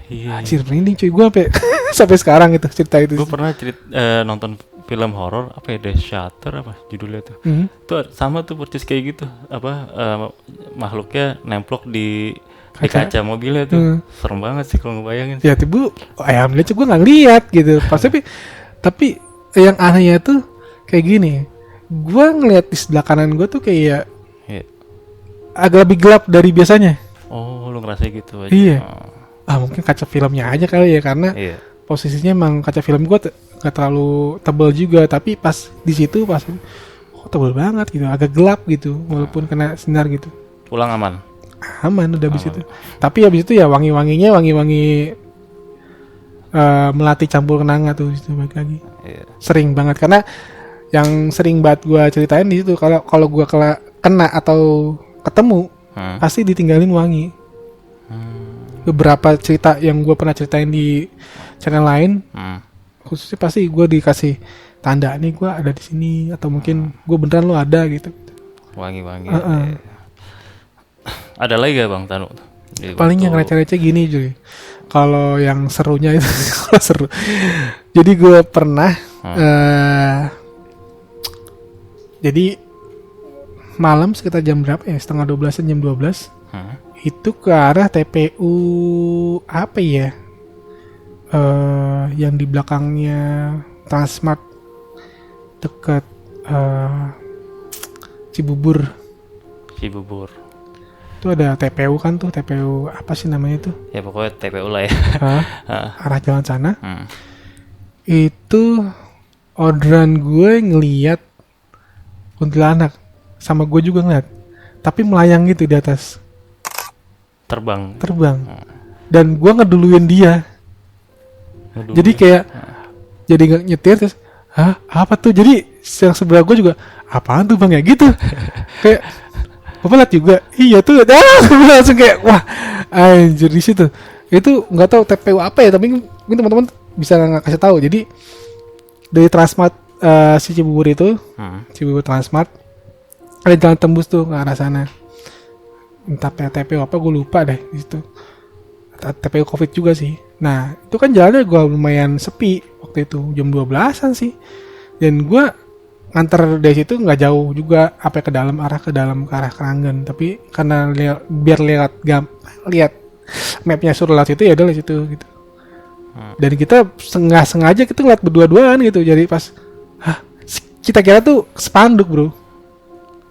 Speaker 1: Iya.
Speaker 2: Anjir merinding cuy gue sampai sampai sekarang itu cerita itu.
Speaker 1: Gue pernah nonton film horor apa ya, The Shutter apa judulnya tuh.
Speaker 2: Hmm.
Speaker 1: Tuh sama tuh persis kayak gitu, apa makhluknya nemplok di kaca mobilnya tuh. Serem banget sih kalau ngebayangin.
Speaker 2: Ya tuh bu, alhamdulillah gue nggak ngeliat gitu. Pas tapi yang anehnya tuh kayak gini, gue ngeliat di sebelah kanan gue tuh kayak
Speaker 1: Iya.
Speaker 2: agak lebih gelap dari biasanya.
Speaker 1: Oh, lu ngerasa gitu aja.
Speaker 2: Iya.
Speaker 1: Oh,
Speaker 2: Mungkin kaca filmnya aja kali ya, karena
Speaker 1: iya.
Speaker 2: posisinya emang kaca film gue gak terlalu tebal juga, tapi pas di situ pas tebal banget gitu, agak gelap gitu, walaupun kena sinar gitu.
Speaker 1: Pulang aman.
Speaker 2: Aman udah habis itu. Tapi habis itu ya wangi melati campur kenanga tuh itu balik lagi.
Speaker 1: Iya.
Speaker 2: Sering banget, karena yang sering banget gue ceritain di situ, kalau gue kena atau ketemu pasti ditinggalin wangi. Beberapa cerita yang gue pernah ceritain di channel lain, khususnya pasti gue dikasih tanda nih gue ada di sini, atau mungkin gue beneran lo ada gitu.
Speaker 1: Wangi-wangi. Ada lagi gak Bang Tanu? Di
Speaker 2: Paling yang
Speaker 1: waktu-
Speaker 2: receh-receh gini cuy. Kalau yang serunya itu kalau seru. Jadi gue pernah jadi malam sekitar jam berapa ya? Setengah 12-an, jam 12. Itu ke arah TPU apa ya? Yang di belakangnya Transmart dekat Cibubur.
Speaker 1: Cibubur.
Speaker 2: Itu ada TPU kan tuh, TPU apa sih namanya tuh?
Speaker 1: Ya pokoknya TPU lah ya.
Speaker 2: Arah jalan sana.
Speaker 1: Hmm.
Speaker 2: Itu orderan gue ngeliat kuntilanak, sama gue juga ngeliat, tapi melayang gitu di atas,
Speaker 1: Terbang.
Speaker 2: dan gue ngeduluin dia.
Speaker 1: Ngeduluin.
Speaker 2: Jadi kayak jadi nggak nyetir terus, hah apa tuh? Jadi yang sebelah gue juga, apaan tuh bang ya gitu. Kayak bapak liat juga, iya tuh. Gue langsung kayak wah anjir di situ. Itu nggak tahu TPU apa ya, tapi mungkin teman-teman bisa nggak kasih tahu. Jadi dari Transmart si Cibubur itu, Cibubur Transmart, ada jalan tembus tuh ke arah sana. Entah TPU apa gue lupa deh di situ. TPU Covid juga sih. Nah itu kan jalannya gue lumayan sepi waktu itu, jam 12-an sih. Dan gue nganter dari situ nggak jauh juga, apa ke dalam ke arah Keranggan. Tapi karena biar lihat mapnya suruh lewat situ, ya udah lewat situ gitu. Dan kita sengaja kita ngeliat berdua-duaan gitu. Jadi pas kita kira tuh spanduk bro.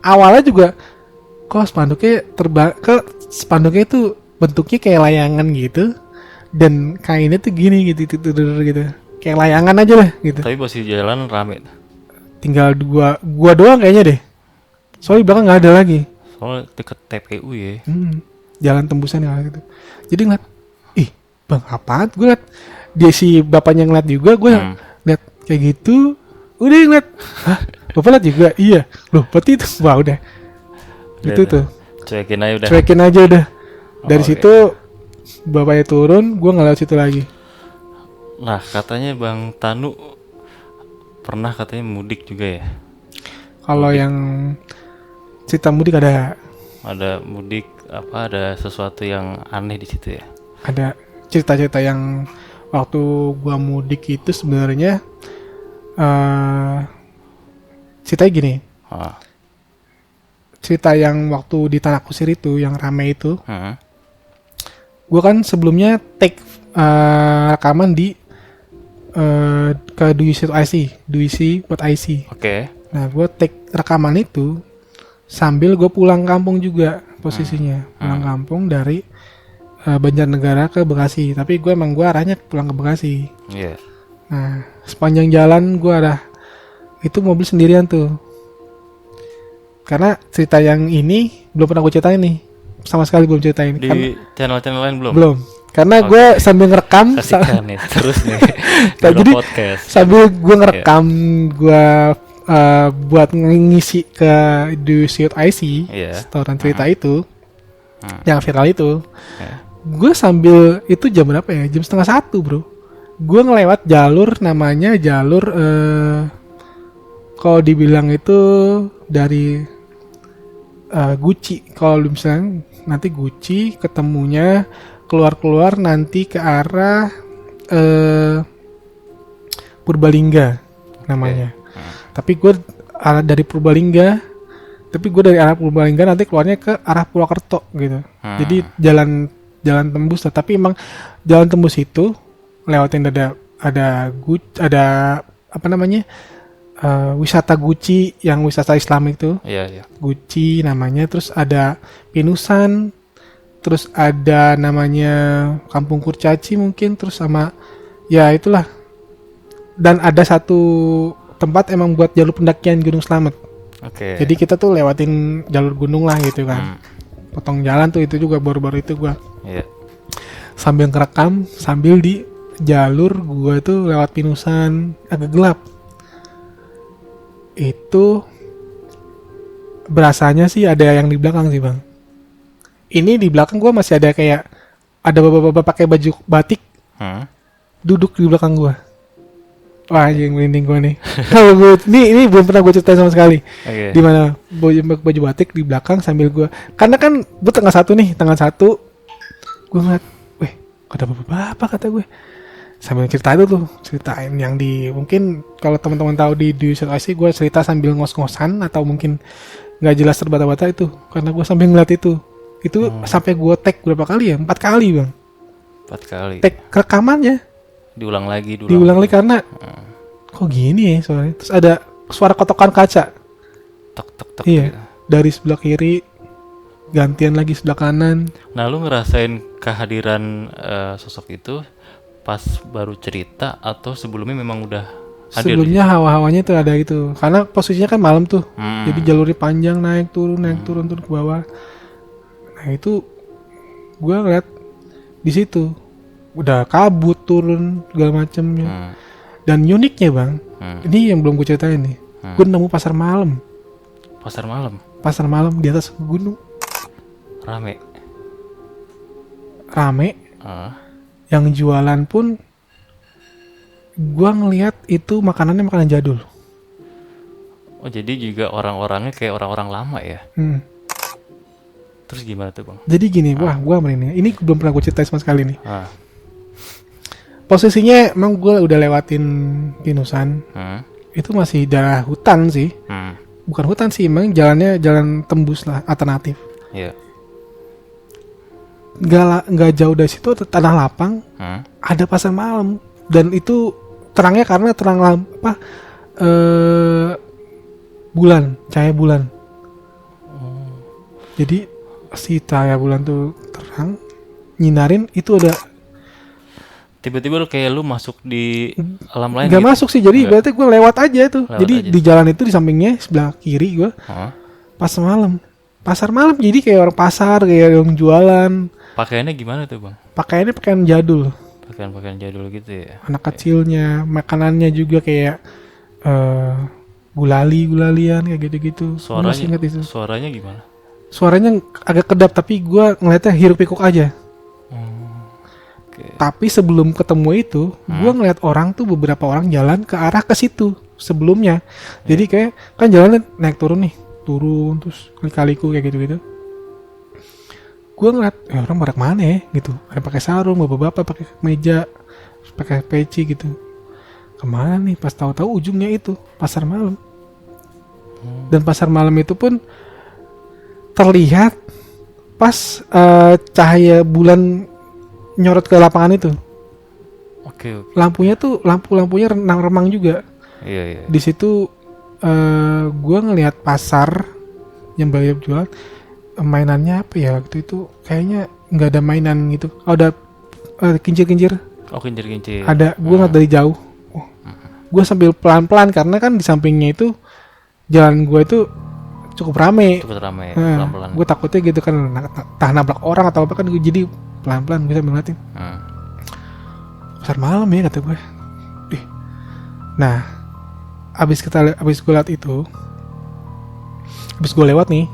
Speaker 2: Awalnya juga kok spanduknya itu bentuknya kayak layangan gitu, dan kainnya tuh gini gitu, kayak layangan aja lah gitu.
Speaker 1: Tapi posisi jalan rame.
Speaker 2: Tinggal gua doang kayaknya deh, soalnya di belakang nggak ada lagi.
Speaker 1: Soalnya deket TPU ya.
Speaker 2: Jalan tembusan gitu. Jadi ngeliat, ih bang apaan? Gue liat dia, si bapaknya ngeliat juga, gue liat kayak gitu. Udah ngeliat, hah bapak liat juga? Iya. Loh berarti itu, wah udah. Itu tuh.
Speaker 1: Cuekin aja udah.
Speaker 2: Cuekin aja udah. Dari
Speaker 1: Oh,
Speaker 2: situ bapaknya turun, gue nggak lewat situ lagi.
Speaker 1: Nah katanya Bang Tanu pernah katanya mudik juga ya.
Speaker 2: Kalau yang cerita mudik ada
Speaker 1: Mudik apa, ada sesuatu yang aneh di situ ya.
Speaker 2: cerita-cerita yang waktu gua mudik itu sebenarnya ceritanya gini. Cerita yang waktu di Tanah Kusir itu yang rame itu, gue kan sebelumnya take rekaman di ke duisi.ic.
Speaker 1: Oke.
Speaker 2: Nah, gue take rekaman itu sambil gue pulang kampung juga posisinya, pulang kampung dari Banjarnegara ke Bekasi. Tapi gue arahnya pulang ke Bekasi.
Speaker 1: Iya.
Speaker 2: Nah, sepanjang jalan gue itu mobil sendirian tuh. Karena cerita yang ini belum pernah gue ceritain nih, sama sekali belum ceritain.
Speaker 1: Di channel-channel lain belum?
Speaker 2: Belum. Karena gue sambil ngerekam,
Speaker 1: nih, terus nih.
Speaker 2: jadi
Speaker 1: podcast.
Speaker 2: sambil gue ngerekam, gue buat ngisi ke duisi.ic, setoran cerita itu, yang viral itu. Gue sambil itu jam berapa ya? Jam 12:30 bro. Gue ngelewat jalur namanya jalur kalau dibilang itu dari Guci. Kalau misalnya nanti Guci ketemunya keluar nanti ke arah Purbalingga namanya. Tapi gue dari Purbalingga, dari arah Purbalingga nanti keluarnya ke arah Purwokerto gitu. Jadi jalan tembus lah. Tapi emang jalan tembus itu lewatin ada apa namanya? Wisata Guci yang wisata Islam itu.
Speaker 1: Iya.
Speaker 2: Guci namanya, terus ada Pinusan, terus ada namanya Kampung Kurcaci mungkin, terus sama ya itulah. Dan ada satu tempat emang buat jalur pendakian Gunung Slamet.
Speaker 1: Oke.
Speaker 2: Jadi kita tuh lewatin jalur gunung lah gitu kan. Potong jalan tuh itu juga baru-baru itu gua.
Speaker 1: Iya.
Speaker 2: Sambil ngerekam, sambil di jalur gua tuh lewat Pinusan agak gelap. Itu berasanya sih ada yang di belakang sih bang. Ini di belakang gue masih ada kayak ada bapak-bapak pakai baju batik duduk di belakang gue. Wah yang merinding gue nih. ini belum pernah gue ceritain sama sekali. Di mana baju batik di belakang sambil gue, karena kan gue tengah satu gue ngeliat, weh ada bapak-bapak kata gue. Sambil cerita itu tuh, ceritain yang di mungkin kalau teman-teman tahu di duisi.ic gue cerita sambil ngos-ngosan atau mungkin nggak jelas terbata-bata itu karena gue sambil ngeliat itu sampai gue tag berapa kali ya, 4 kali bang.
Speaker 1: 4 kali.
Speaker 2: Tag rekamannya
Speaker 1: diulang lagi
Speaker 2: karena kok gini ya soalnya. Terus ada suara kotokan kaca,
Speaker 1: tok
Speaker 2: iya
Speaker 1: gitu.
Speaker 2: Dari sebelah kiri gantian lagi sebelah kanan.
Speaker 1: Nah lu ngerasain kehadiran sosok itu pas baru cerita atau sebelumnya memang udah hadir?
Speaker 2: Sebelumnya hawa-hawanya tuh ada itu, karena posisinya kan malam tuh, jadi jalurnya panjang, naik turun ke bawah. Nah itu gue ngeliat di situ udah kabut turun segala macemnya. Dan uniknya bang, ini yang belum gue ceritain nih, gue nemu pasar malam di atas gunung,
Speaker 1: rame.
Speaker 2: Yang jualan pun gua ngelihat itu makanannya makanan jadul.
Speaker 1: Oh jadi juga orang-orangnya kayak orang-orang lama ya? Terus gimana tuh bang?
Speaker 2: Jadi gini, wah gua merinding. Ini belum pernah gue ceritain sama sekali nih. Posisinya emang gua udah lewatin Pinusan. Itu masih daerah hutan sih. Bukan hutan sih, emang jalannya jalan tembus lah, alternatif.
Speaker 1: Iya.
Speaker 2: Nggak jauh dari situ tanah lapang, ada pasar malam, dan itu terangnya karena terang cahaya bulan. Jadi si cahaya bulan tuh terang nyinarin itu ada.
Speaker 1: Tiba-tiba lu masuk di alam lain?
Speaker 2: Nggak
Speaker 1: gitu?
Speaker 2: masuk sih, jadi berarti gue lewat aja tuh. Jadi di jalan itu di sampingnya sebelah kiri gue pasar malam, jadi kayak orang pasar, kayak orang jualan.
Speaker 1: Pakaiannya gimana tuh bang?
Speaker 2: Pakaiannya pakaian jadul.
Speaker 1: Pakaian jadul gitu ya.
Speaker 2: Anak kecilnya, makanannya juga kayak gulalian kayak gitu-gitu.
Speaker 1: Suaranya gimana?
Speaker 2: Suaranya agak kedap, tapi gue ngeliatnya hiruk pikuk aja. Tapi sebelum ketemu itu, gue ngeliat orang tuh, beberapa orang jalan ke arah ke situ sebelumnya. Jadi kayak kan jalannya naik turun terus kali-kaliku kayak gitu-gitu. Gue ngeliat orang pada kemana ya gitu, ada pakai sarung, bapak-bapak pakai meja pakai peci gitu. Kemana nih? Pas tahu-tahu ujungnya itu pasar malam. Dan pasar malam itu pun terlihat pas cahaya bulan nyorot ke lapangan itu.
Speaker 1: Oke.
Speaker 2: Lampunya tuh lampunya remang juga.
Speaker 1: Iya.
Speaker 2: Di situ gue ngelihat pasar yang banyak jualan. Mainannya apa ya waktu itu? Kayaknya nggak ada mainan gitu. Oh, ada kincir-kincir.
Speaker 1: Oh, kincir-kincir.
Speaker 2: Ada. Gue ngeliat dari jauh. Gue sambil pelan-pelan karena kan di sampingnya itu jalan gue itu cukup ramai.
Speaker 1: Pelan-pelan.
Speaker 2: Gue takutnya gitu kan entah nabrak orang atau apa kan, gue jadi pelan-pelan gue sambil ngeliatin. Pasar malam ya kata gue. Nah, abis gue liat itu, abis gue lewat nih,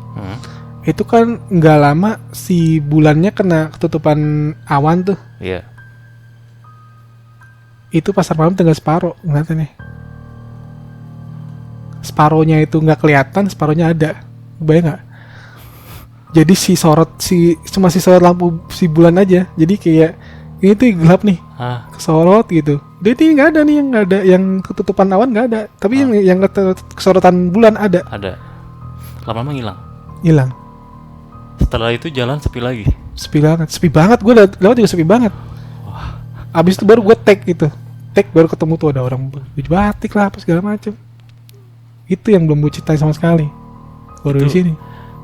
Speaker 2: itu kan nggak lama si bulannya kena ketutupan awan tuh.
Speaker 1: Iya.
Speaker 2: Itu pasar malam tinggal separuh ngeliatnya. Separuhnya itu nggak kelihatan, separuhnya ada. Bayang nggak? Jadi cuma si sorot lampu si bulan aja. Jadi kayak ini tuh gelap nih, kesorot gitu. Jadi nggak ada nih yang ketutupan awan nggak ada. Tapi yang kesorotan bulan ada.
Speaker 1: Ada. Lama-lama
Speaker 2: Hilang.
Speaker 1: Setelah itu jalan sepi lagi.
Speaker 2: Sepi banget. Gue lewat juga sepi banget. Abis itu baru gue tag gitu. Tag baru ketemu tuh ada orang baju batik lah apa segala macem. Itu yang belum gue ceritain sama sekali. Baru di sini.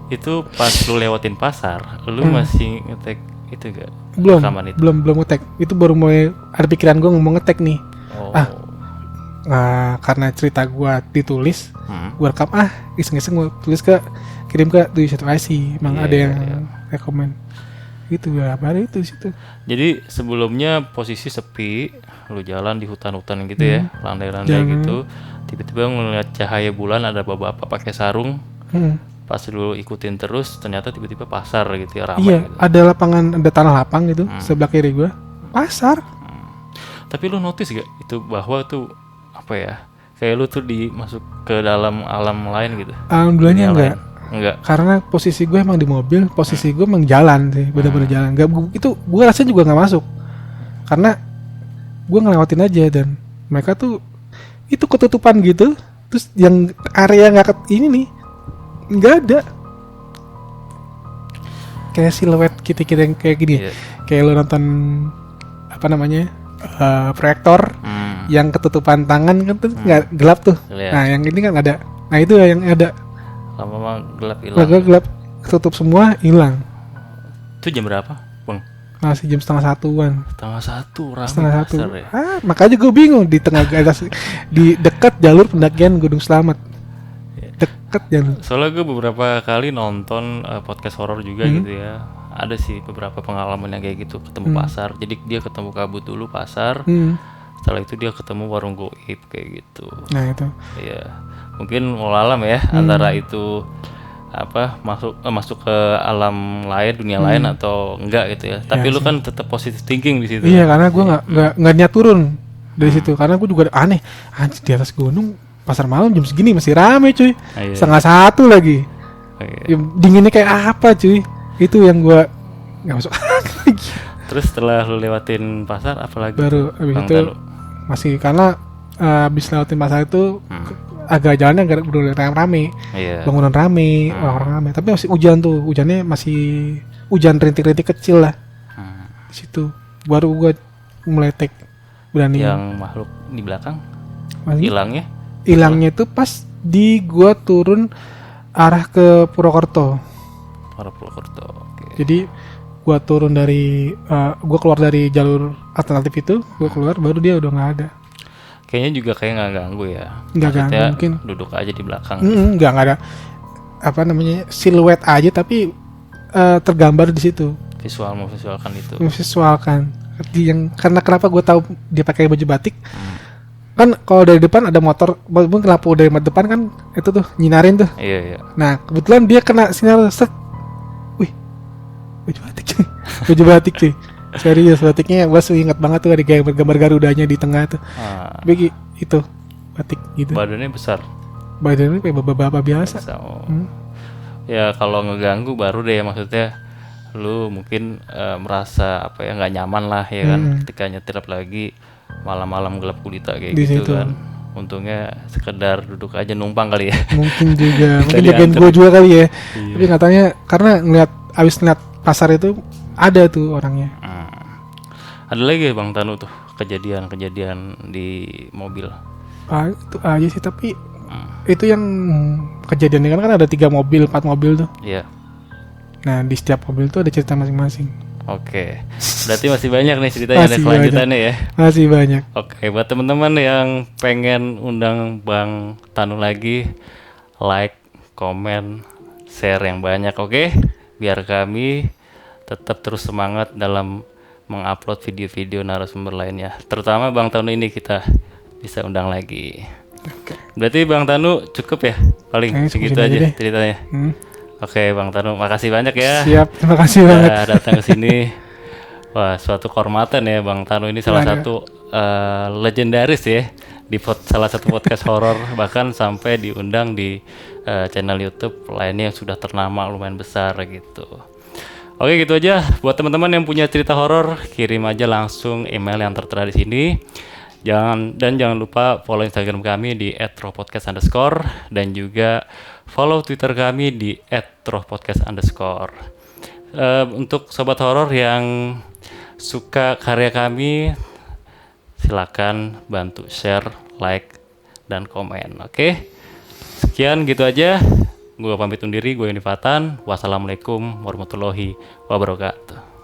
Speaker 1: Itu pas lu lewatin pasar, lu masih ngetek itu gak?
Speaker 2: Belum ngetek. Itu baru mulai ada pikiran gue mau ngetek nih. Karena cerita gue ditulis, gue rekam iseng-iseng gue tulis kirim ke tuh satu IC. Emang ada yang rekomen. Gitu ya, baru itu di situ.
Speaker 1: Jadi sebelumnya posisi sepi, lu jalan di hutan-hutan gitu ya, landai-landai gitu. Tiba-tiba ngeliat cahaya bulan, ada bapak-bapak pakai sarung. Pas lu ikutin terus, ternyata tiba-tiba pasar gitu ya, ramai.
Speaker 2: Iya,
Speaker 1: gitu.
Speaker 2: ada lapangan, ada tanah lapang gitu sebelah kiri gue. Pasar.
Speaker 1: Tapi lu notice gak itu bahwa tuh apa ya? Kayak lu tuh masuk ke dalam alam lain gitu.
Speaker 2: Alhamdulillahnya enggak. Karena posisi gue emang di mobil, posisi gue emang jalan sih, bener-bener jalan. Itu gue rasanya juga nggak masuk, karena gue ngelewatin aja dan mereka tuh itu ketutupan gitu, terus yang area ini nih nggak ada, kayak siluet kita yang kayak gini, kayak lo nonton apa namanya proyektor yang ketutupan tangan kan tuh nggak gelap tuh, nah yang ini kan ada, nah itu yang ada.
Speaker 1: Lama-lama gelap
Speaker 2: ketutup semua hilang.
Speaker 1: Itu jam berapa, Bang?
Speaker 2: Masih jam 12:30-an.
Speaker 1: 1:30, ramai
Speaker 2: pasar
Speaker 1: ya.
Speaker 2: Makanya gue bingung di tengah atas di dekat jalur pendakian Gunung Slamet. Dekat jalur.
Speaker 1: Soalnya gue beberapa kali nonton podcast horor juga gitu ya. Ada sih beberapa pengalaman yang kayak gitu, ketemu pasar. Jadi dia ketemu kabut dulu pasar. Setelah itu dia ketemu warung goib kayak gitu.
Speaker 2: Nah itu.
Speaker 1: Iya. Mungkin wallahualam ya, antara itu apa masuk ke alam lain, dunia lain atau enggak gitu ya. Tapi lu kan tetap positive thinking di situ.
Speaker 2: Iya, karena gue nggak niat turun dari situ, karena gue juga aneh. Anjir, di atas gunung pasar malam jam segini masih rame cuy. 1:30 lagi. Dinginnya kayak apa cuy? Itu yang gue nggak masuk lagi.
Speaker 1: Terus setelah lu lewatin pasar, apalagi?
Speaker 2: Baru abis itu masih karena abis lewatin pasar itu agak jalannya agak udah rame, bangunan rame, orang rame. Tapi masih hujan tuh, hujannya masih hujan rintik-rintik kecil lah. Di situ baru gue mulai take berani.
Speaker 1: Yang makhluk di belakang hilangnya
Speaker 2: itu pas di gue turun arah ke Purwokerto.
Speaker 1: Okay.
Speaker 2: Jadi gue turun dari gue keluar dari jalur alternatif itu, gue keluar baru dia udah nggak ada.
Speaker 1: Kayaknya juga kayak nggak ganggu ya.
Speaker 2: Nggak ganggu, mungkin
Speaker 1: duduk aja di belakang.
Speaker 2: Nggak ada apa namanya siluet aja, tapi tergambar di situ.
Speaker 1: Memvisualkan itu.
Speaker 2: Memvisualkan. Yang karena kenapa gue tahu dia pakai baju batik? Kan kalau dari depan ada motor, walaupun lampu dari depan kan itu tuh nyinarin tuh.
Speaker 1: Iya.
Speaker 2: Nah kebetulan dia kena sinar set. Wih, baju batik cuy. Baju batik cuy. Serius, batiknya gue ingat banget tuh ada gambar Garudanya di tengah tuh. Bagi itu batik gitu.
Speaker 1: Badannya besar.
Speaker 2: Badannya kayak bapak-bapak biasa.
Speaker 1: Ya kalau ngeganggu baru deh, maksudnya lu mungkin merasa apa ya, nggak nyaman lah ya kan, ketika nyetir lagi malam-malam gelap gulita kayak
Speaker 2: Di
Speaker 1: gitu
Speaker 2: situ.
Speaker 1: kan. Untungnya sekedar duduk aja numpang kali ya.
Speaker 2: Mungkin juga, mungkin
Speaker 1: Tadi
Speaker 2: jagain
Speaker 1: antar.
Speaker 2: gue juga kali ya.
Speaker 1: Iya.
Speaker 2: Tapi katanya karena abis ngeliat pasar itu ada tuh orangnya.
Speaker 1: Ada lagi Bang Tanu tuh kejadian-kejadian di mobil.
Speaker 2: Itu aja sih, tapi itu yang kejadiannya kan ada 3 mobil, 4 mobil tuh.
Speaker 1: Iya.
Speaker 2: Nah di setiap mobil tuh ada cerita masing-masing.
Speaker 1: Oke. Berarti masih banyak nih ceritanya ada
Speaker 2: Masih
Speaker 1: kelanjutannya ya.
Speaker 2: Masih banyak.
Speaker 1: Oke, buat teman-teman yang pengen undang Bang Tanu lagi, like, komen, share yang banyak, oke? Biar kami tetap terus semangat dalam mengupload video-video narasumber lainnya. Terutama Bang Tanu ini kita bisa undang lagi. Berarti Bang Tanu cukup ya? Paling
Speaker 2: Kayaknya
Speaker 1: segitu
Speaker 2: cukup
Speaker 1: aja
Speaker 2: ini aja deh.
Speaker 1: ceritanya. Oke, Bang Tanu, makasih banyak ya.
Speaker 2: Siap, terima kasih banget.
Speaker 1: Udah datang ke sini. Wah, suatu kehormatan ya Bang Tanu ini salah
Speaker 2: Waduh.
Speaker 1: satu legendaris ya di salah satu podcast horor, bahkan sampai diundang di channel YouTube lainnya yang sudah ternama lumayan besar gitu. Oke, gitu aja. Buat teman-teman yang punya cerita horor, kirim aja langsung email yang tertera di sini. Jangan lupa follow Instagram kami di @rohpodcast_ dan juga follow Twitter kami di @rohpodcast_. Untuk sobat horor yang suka karya kami, silakan bantu share, like, dan komen. Oke, sekian gitu aja. Gue pamit undur diri, gue Yuni Fatan. Wassalamualaikum warahmatullahi wabarakatuh.